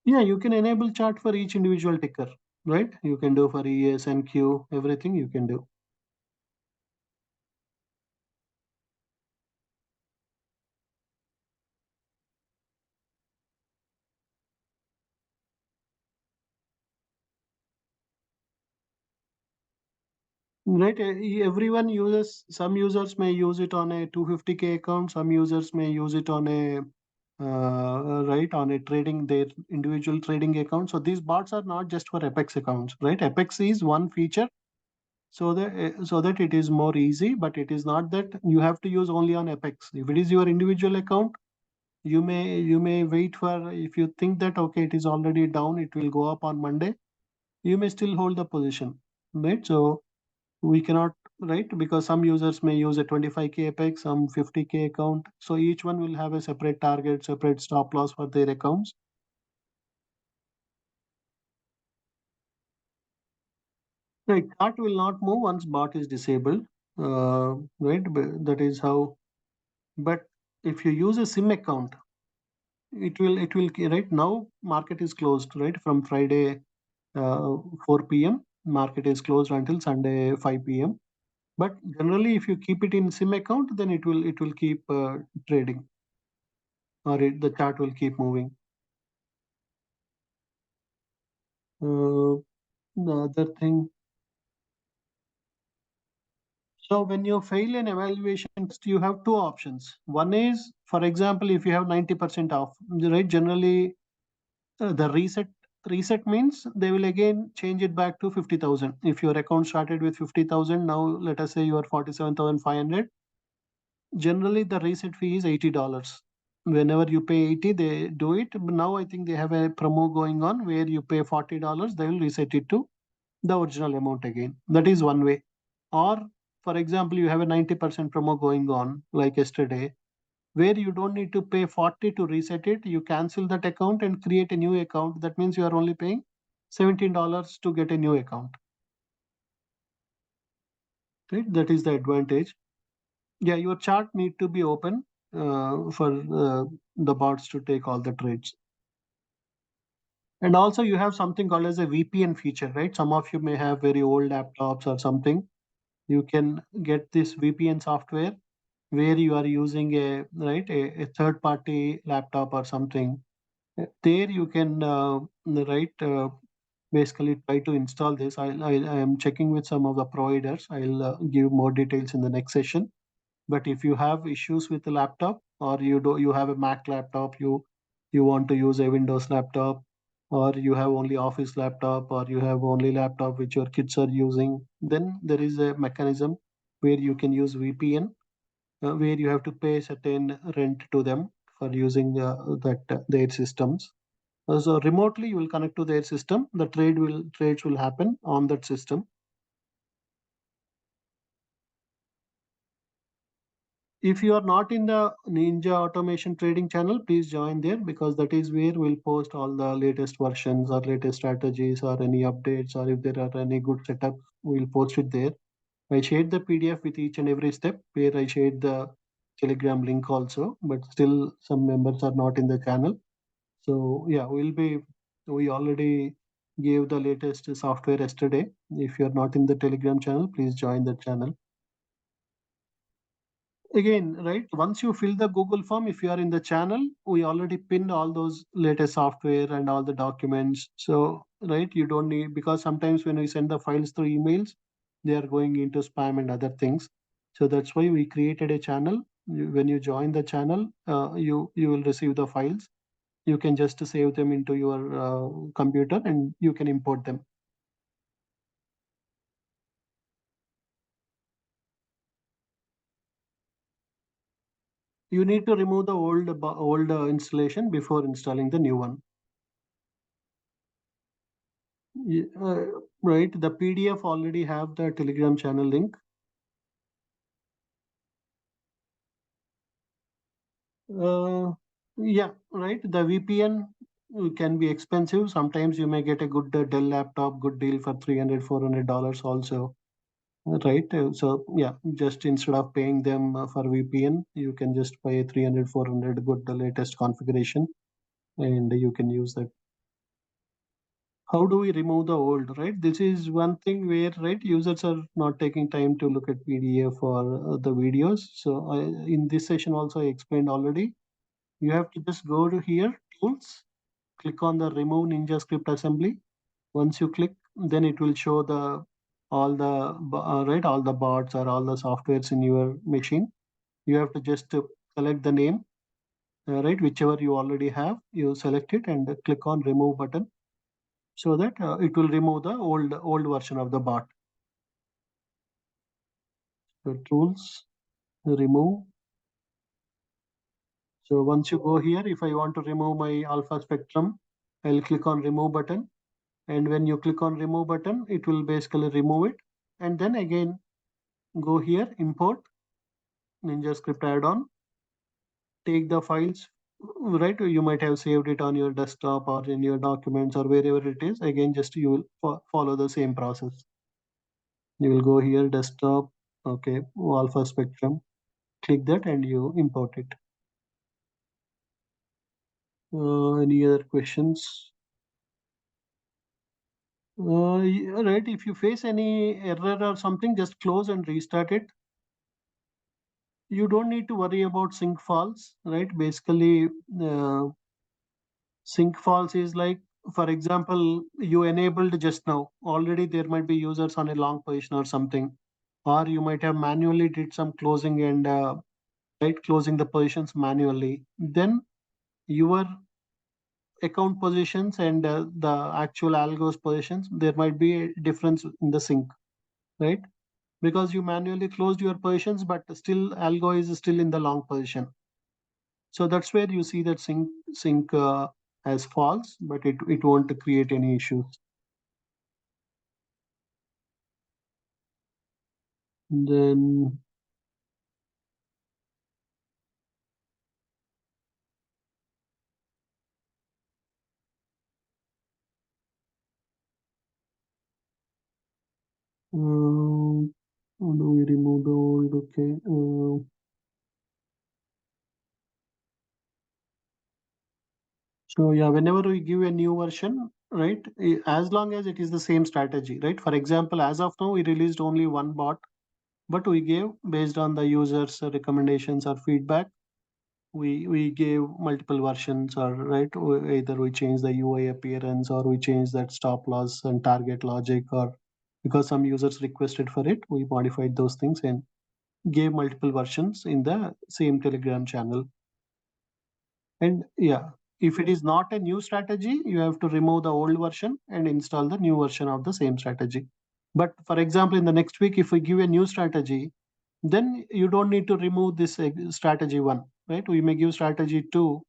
yeah, you can enable chart for each individual ticker, right? You can do for ES and Q, everything you can do. Right, everyone uses, some users may use it on a 250K account, some users may use it on a right, on a trading, their individual trading account. So these bots are not just for Apex accounts, right? Apex is one feature. so that it is more easy, but it is not that you have to use only on Apex. If it is your individual account, you may wait for, if you think that okay, it is already down, it will go up on Monday, you may still hold the position, right? So we cannot, right, because some users may use a 25K Apex, some 50K account, so each one will have a separate target, separate stop loss for their accounts. Right, chart will not move once bot is disabled, right? That is how. But if you use a SIM account, it will right now market is closed, right, from Friday 4 p.m. Market is closed until Sunday 5 p.m. But generally, if you keep it in SIM account, then it will keep trading, or the chart will keep moving. The other thing, so when you fail an evaluation test, you have two options. One is, for example, if you have 90% off, right? Generally, the reset means they will again change it back to 50,000. If your account started with 50,000, now let us say you are 47,500. Generally, the reset fee is $80. Whenever you pay 80, they do it. But now I think they have a promo going on where you pay $40, they will reset it to the original amount again. That is one way. Or, for example, you have a 90% promo going on, like yesterday, where you don't need to pay 40 to reset it. You cancel that account and create a new account. That means you are only paying $17 to get a new account. Right? That is the advantage. Yeah, your chart need to be open for the bots to take all the trades. And also you have something called as a VPN feature, right? Some of you may have very old laptops or something. You can get this VPN software where you are using a third party laptop or something. There you can basically try to install this. I am checking with some of the providers. I'll give more details in the next session. But if you have issues with the laptop, or you have a Mac laptop, you want to use a Windows laptop, or you have only Office laptop, or you have only laptop which your kids are using, then there is a mechanism where you can use VPN, where you have to pay certain rent to them for using their systems. So remotely you will connect to their system. The trades will happen on that system. If you are not in the Ninja Automation Trading channel, please join there, because that is where we'll post all the latest versions or latest strategies or any updates, or if there are any good setups, we'll post it there. I shared the PDF with each and every step, where I shared the Telegram link also, but still some members are not in the channel. So yeah, we already gave the latest software yesterday. If you're not in the Telegram channel, please join the channel. Again, right, once you fill the Google form, if you are in the channel, we already pinned all those latest software and all the documents. So, right, you don't need, because sometimes when we send the files through emails, they are going into spam and other things. So that's why we created a channel. When you join the channel, you will receive the files. You can just save them into your computer and you can import them. You need to remove the old installation before installing the new one. Right, the PDF already have the Telegram channel link. Uh, yeah, right. The VPN can be expensive. Sometimes you may get a good Dell laptop, good deal for $300, $400 also. Right. So yeah, just instead of paying them for VPN, you can just pay 300, 400, good the latest configuration, and you can use that. How do we remove the old, right? This is one thing where, right, users are not taking time to look at PDF or the videos. So in this session also I explained already. You have to just go to here, tools, click on the remove Ninja script assembly. Once you click, then it will show the all the bots or all the softwares in your machine. You have to just select the name, right, whichever you already have. You select it and click on remove button, so that it will remove the old version of the bot. tools, remove. So once you go here, if I want to remove my alpha spectrum, I'll click on remove button. And when you click on remove button, it will basically remove it. And then again, go here, import Ninja script add-on, take the files, right? You might have saved it on your desktop or in your documents or wherever it is. Again, just you will follow the same process. You will go here, desktop, okay, alpha spectrum, click that and you import it. Any other questions? Yeah, right. If you face any error or something, just close and restart it. You don't need to worry about sync faults, right? Basically, sync faults is like, for example, you enabled just now. Already there might be users on a long position or something, or you might have manually did some closing and right closing the positions manually. Then your account positions and the actual algo's positions, there might be a difference in the sync, right? Because you manually closed your positions, but still algo is still in the long position. So that's where you see that sync as false, but it won't create any issues. Then how do we remove the old? Okay. So yeah, whenever we give a new version, right, as long as it is the same strategy, right? For example, as of now, we released only one bot, but we gave based on the users' recommendations or feedback. We gave multiple versions, or right, either we change the UI appearance or we change that stop loss and target logic, or because some users requested for it, we modified those things and gave multiple versions in the same Telegram channel. And yeah, if it is not a new strategy, you have to remove the old version and install the new version of the same strategy. But for example, in the next week, if we give a new strategy, then you don't need to remove this strategy one, right? We may give strategy two.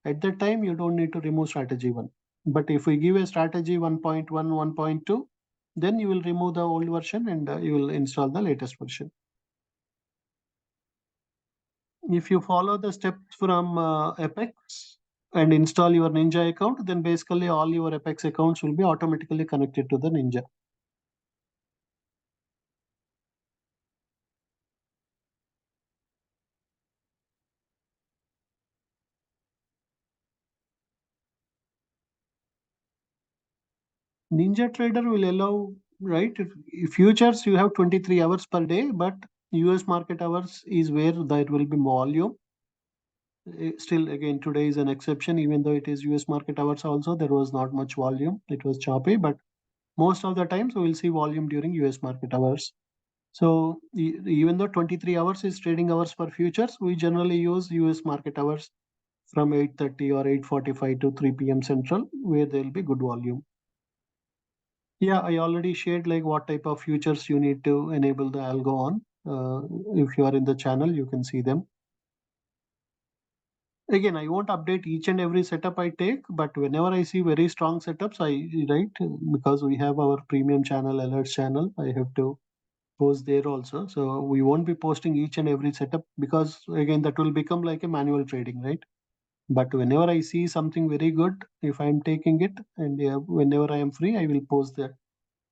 At that time, you don't need to remove strategy one. But if we give a strategy 1.1, 1.2, then you will remove the old version and you will install the latest version. If you follow the steps from Apex and install your Ninja account, then basically all your Apex accounts will be automatically connected to the Ninja. Ninja Trader will allow, right? If futures, you have 23 hours per day, but US market hours is where there will be volume. Still, again, today is an exception, even though it is US market hours also, there was not much volume. It was choppy, but most of the times we will see volume during US market hours. So even though 23 hours is trading hours for futures, we generally use US market hours from 8:30 or 8:45 to 3 p.m. Central, where there will be good volume. Yeah, I already shared like what type of futures you need to enable the algo on. If you are in the channel, you can see them. Again, I won't update each and every setup I take, but whenever I see very strong setups, because we have our premium channel, alerts channel, I have to post there also. So we won't be posting each and every setup because again, that will become like a manual trading, right? But whenever I see something very good, if I'm taking it and whenever I am free, I will post that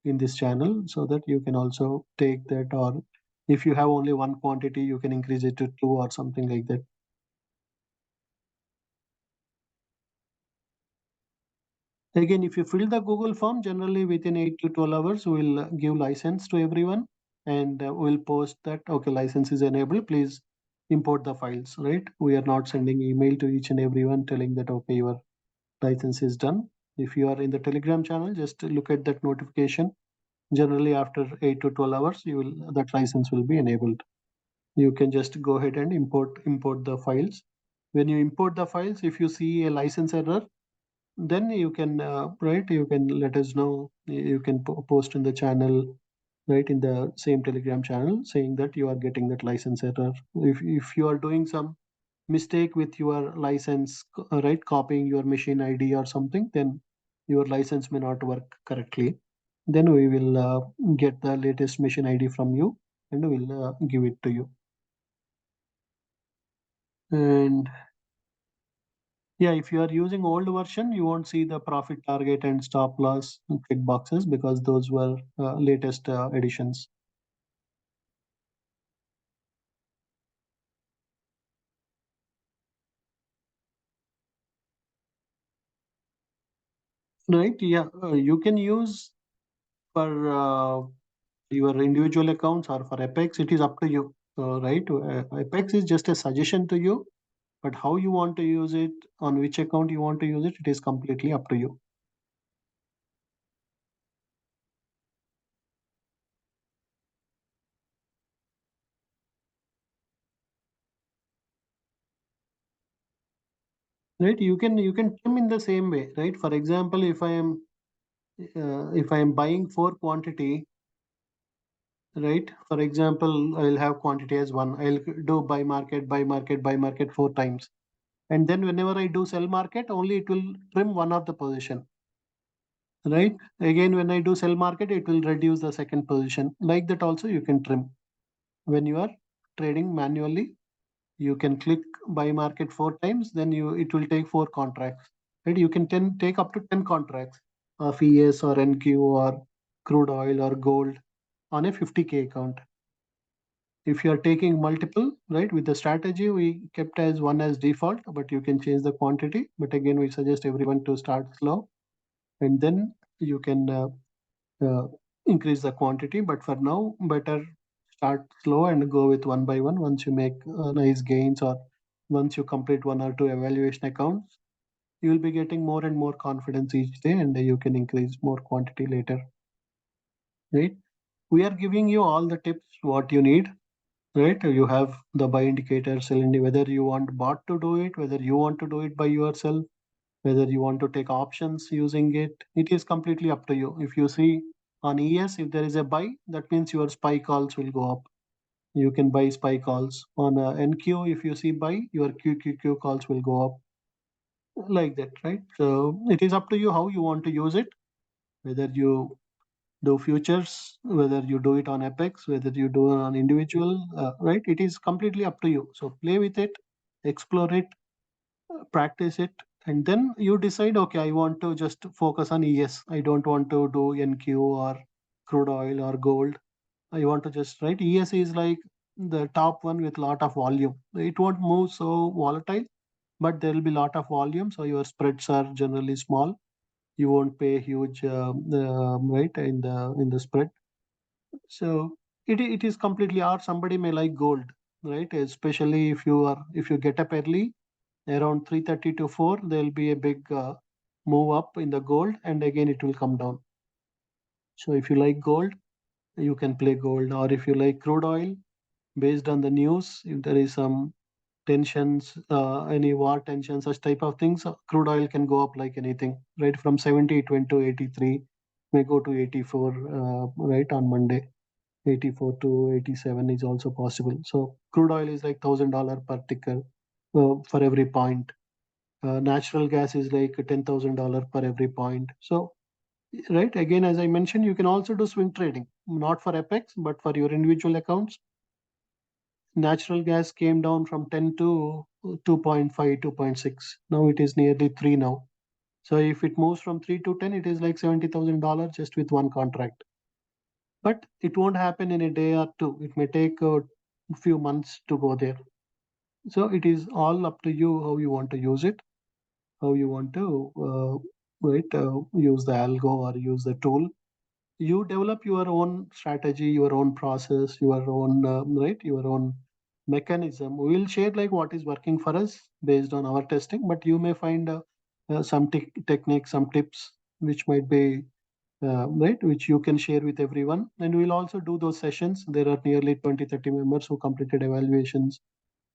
in this channel so that you can also take that, or if you have only one quantity, you can increase it to two or something like that. Again, if you fill the Google form, generally within 8 to 12 hours, we'll give license to everyone and we'll post that, okay, license is enabled, please import the files, right? We are not sending email to each and everyone telling that, okay, your license is done. If you are in the Telegram channel, just look at that notification. Generally after 8 to 12 hours, that license will be enabled. You can just go ahead and import the files. When you import the files, if you see a license error, then you can let us know. You can post in the channel right, in the same Telegram channel, saying that you are getting that license error. If you are doing some mistake with your license, right, copying your machine ID or something, then your license may not work correctly. Then we will get the latest machine ID from you and we'll give it to you. And yeah, if you are using old version, you won't see the profit target and stop loss check boxes because those were latest editions. Right? Yeah, you can use for your individual accounts or for Apex. It is up to you, right? Apex is just a suggestion to you, but how you want to use it, on which account you want to use it, it is completely up to you. Right? You can trim in the same way, right? For example, if I am buying for quantity, right? For example, I'll have quantity as one. I'll do buy market 4 times. And then whenever I do sell market, only it will trim one of the position, right? Again, when I do sell market, it will reduce the second position. Like that also you can trim. When you are trading manually, you can click buy market 4 times, then it will take 4 contracts. Right? You can take up to 10 contracts of ES or NQ or crude oil or gold on a 50K account. If you are taking multiple, right, with the strategy, we kept as one as default, but you can change the quantity. But again, we suggest everyone to start slow and then you can uh, increase the quantity. But for now, better start slow and go with one by one. Once you make nice gains or once you complete 1 or 2 evaluation accounts, you will be getting more and more confidence each day and you can increase more quantity later, right? We are giving you all the tips what you need, right? You have the buy indicator, sell indicator, whether you want bot to do it, whether you want to do it by yourself, whether you want to take options using it, it is completely up to you. If you see on ES, if there is a buy, that means your spy calls will go up. You can buy spy calls. On NQ, if you see buy, your QQQ calls will go up, like that, right? So it is up to you how you want to use it, whether you do futures, whether you do it on Apex, whether you do it on individual, right? It is completely up to you. So play with it, explore it, practice it, and then you decide, okay, I want to just focus on ES. I don't want to do NQ or crude oil or gold. I want to just write ES is like the top one with lot of volume. It won't move so volatile, but there will be lot of volume. So your spreads are generally small. You won't pay huge right in the spread. So it is completely, or somebody may like gold, right? Especially if you get up early around 3:30 to 4, there will be a big move up in the gold and again it will come down. So if you like gold, you can play gold. Or if you like crude oil, based on the news, if there is some tensions, any war tensions, such type of things, crude oil can go up like anything, right? From 70 it went to 83, may go to 84, right, on Monday. 84 to 87 is also possible. So crude oil is like $1,000 per ticker for every point. Natural gas is like $10,000 per every point. So, right, again, as I mentioned, you can also do swing trading, not for Apex, but for your individual accounts. Natural gas came down from 10 to 2.5, 2.6. Now it is nearly 3 now. So if it moves from 3 to 10, it is like $70,000 just with one contract. But it won't happen in a day or two. It may take a few months to go there. So it is all up to you how you want to use it, how you want to use the algo or use the tool. You develop your own strategy, your own process, your own your own mechanism. We will share like what is working for us based on our testing, but you may find some techniques, some tips which might be which you can share with everyone. And we'll also do those sessions. There are nearly 20-30 members who completed evaluations.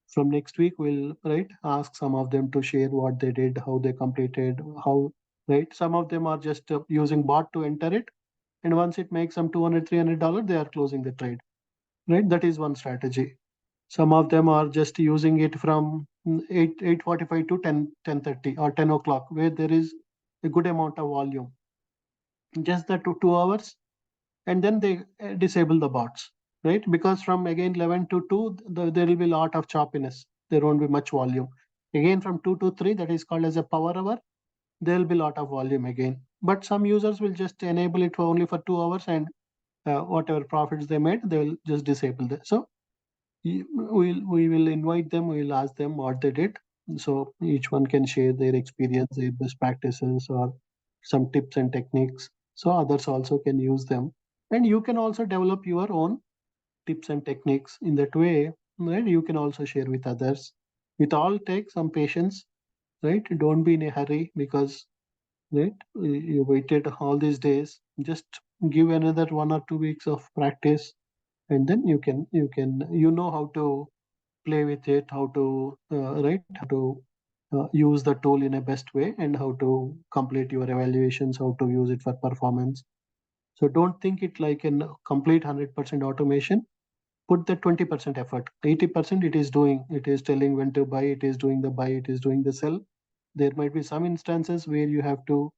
From next week, we'll ask some of them to share what they did, how they completed, how, right? Some of them are just using bot to enter it, and once it makes some 200, $300, they are closing the trade, right? That is one strategy. Some of them are just using it from 8:45 to 10:30 or 10 o'clock, where there is a good amount of volume, just the 2 hours, and then they disable the bots, right? Because from again 11 to 2, there will be a lot of choppiness. There won't be much volume. Again from 2 to 3, that is called as a power hour, there will be a lot of volume again. But some users will just enable it for only for 2 hours, and whatever profits they made, they will just disable it. So we will invite them, we will ask them what they did. So each one can share their experience, their best practices, or some tips and techniques. So others also can use them. And you can also develop your own tips and techniques in that way, right? You can also share with others. It all takes some patience, right? Don't be in a hurry because, right, you waited all these days. Just give another 1 or 2 weeks of practice, and then you know how to play with it, how to right, how to use the tool in a best way, and how to complete your evaluations, how to use it for performance. So don't think it like a complete 100% automation. Put the 20% effort. 80% it is doing. It is telling when to buy. It is doing the buy. It is doing the sell. There might be some instances where you have to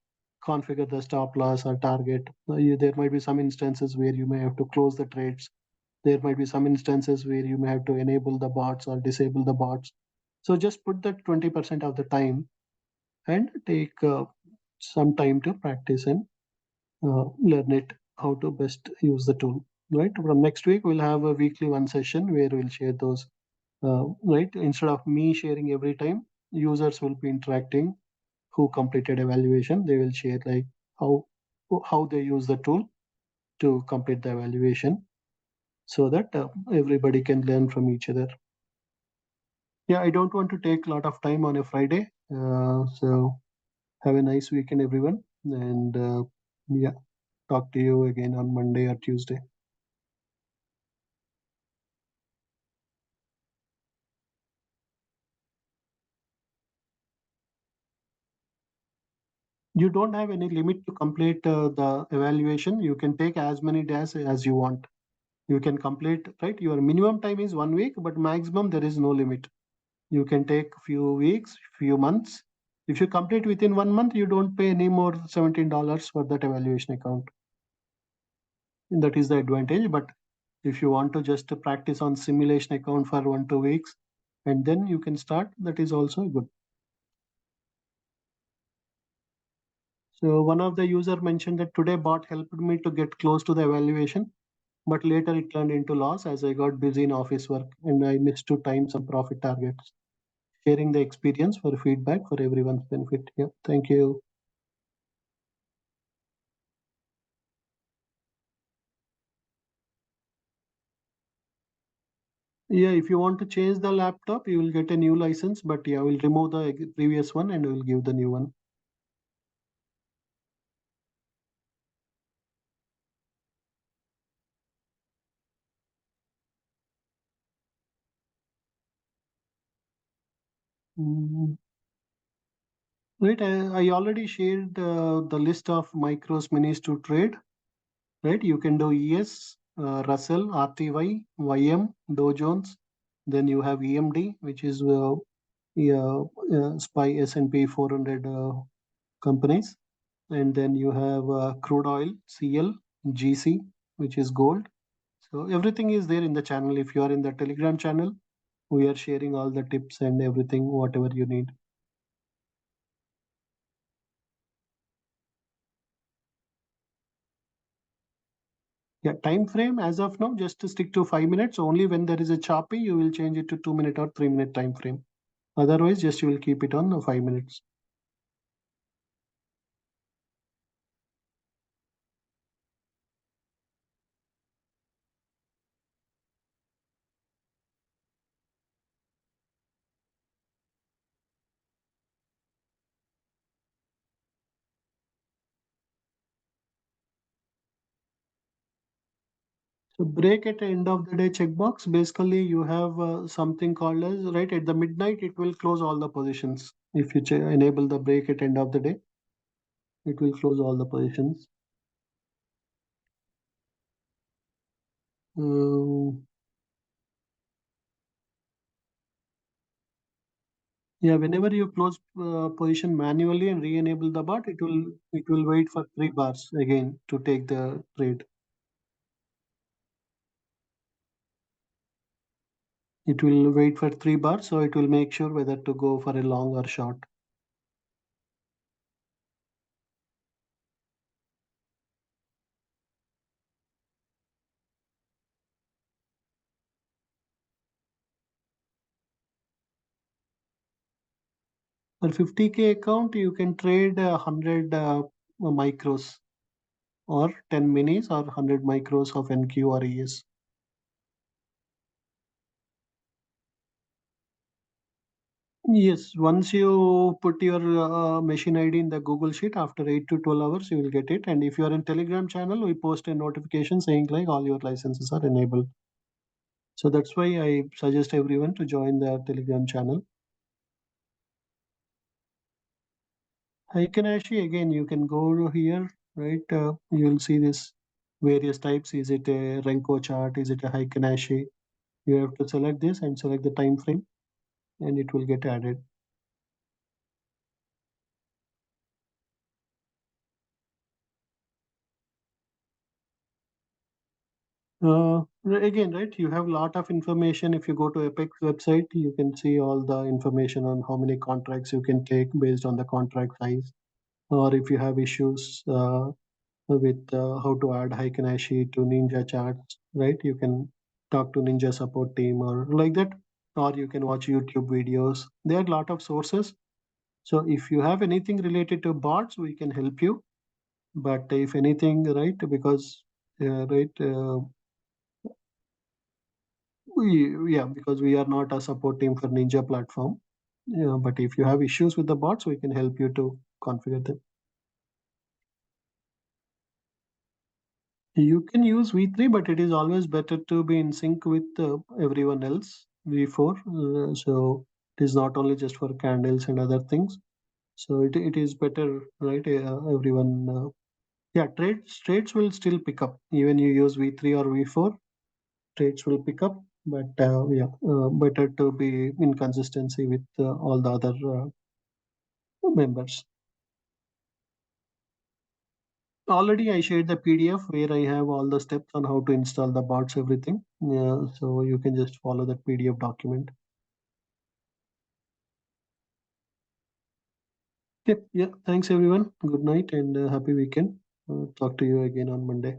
configure the stop loss or target. There might be some instances where you may have to close the trades. There might be some instances where you may have to enable the bots or disable the bots. So just put that 20% of the time and take some time to practice and learn it, how to best use the tool. Right. From next week, we'll have a weekly one session where we'll share those. Right. Instead of me sharing every time, users will be interacting who completed evaluation. They will share like how they use the tool to complete the evaluation, so that everybody can learn from each other. Yeah, I don't want to take a lot of time on a Friday. So have a nice weekend, everyone. And yeah, talk to you again on Monday or Tuesday. You don't have any limit to complete the evaluation. You can take as many days as you want. You can complete, right? Your minimum time is 1 week, but maximum there is no limit. You can take few weeks, few months. If you complete within 1 month, you don't pay any more $17 for that evaluation account. And that is the advantage. But if you want to just practice on simulation account for 1 2 weeks, and then you can start, that is also good. So one of the user mentioned that today bot helped me to get close to the evaluation, but later it turned into loss as I got busy in office work and I missed to time some profit targets. Sharing the experience for feedback for everyone's benefit. Yeah, thank you. Yeah, if you want to change the laptop, you will get a new license, but yeah, we'll remove the previous one and we'll give the new one. Mm, right, I already shared the list of micros minis to trade. Right, you can do ES, Russell, RTY, YM, Dow Jones. Then you have EMD, which is yeah, SPY S&P 400 companies. And then you have crude oil, CL, GC, which is gold. So everything is there in the channel. If you are in the Telegram channel, we are sharing all the tips and everything, whatever you need. Yeah, time frame as of now, just to stick to 5 minutes. Only when there is a choppy, you will change it to 2 minute or 3 minute time frame. Otherwise, just you will keep it on 5 minutes. So break at the end of the day checkbox. Basically, you have something called as right at the midnight. It will close all the positions. If you enable the break at end of the day, it will close all the positions. Uh, yeah, whenever you close position manually and re-enable the bot, it will wait for 3 bars again to take the trade. It will wait for 3 bars, so it will make sure whether to go for a long or short. For 50K account, you can trade 100 micros or 10 minis or 100 micros of NQ or ES. Yes, once you put your machine ID in the Google Sheet, after 8 to 12 hours, you will get it. And if you are in Telegram channel, we post a notification saying like all your licenses are enabled. So that's why I suggest everyone to join the Telegram channel. Aikanashi, again, you can go here, right? You will see this various types. Is it a Renko chart? Is it a Aikanashi? You have to select this and select the time frame, and it will get added. Again, right, you have a lot of information. If you go to Apex website, you can see all the information on how many contracts you can take based on the contract size. Or if you have issues with how to add Heikinashi to Ninja charts, right? You can talk to Ninja support team or like that. Or you can watch YouTube videos. There are a lot of sources. So if you have anything related to bots, we can help you. But if anything, right, because right, yeah, because we are not a support team for Ninja platform. Yeah, but if you have issues with the bots, we can help you to configure them. You can use V3, but it is always better to be in sync with everyone else V4. So it is not only just for candles and other things. So it is better, right? Everyone, yeah, trades will still pick up even you use V3 or V4. Trades will pick up, but yeah, better to be in consistency with all the other members. Already I shared the PDF where I have all the steps on how to install the bots, everything. Yeah, so you can just follow that PDF document. Yep, yeah. Thanks everyone. Good night and happy weekend. Talk to you again on Monday.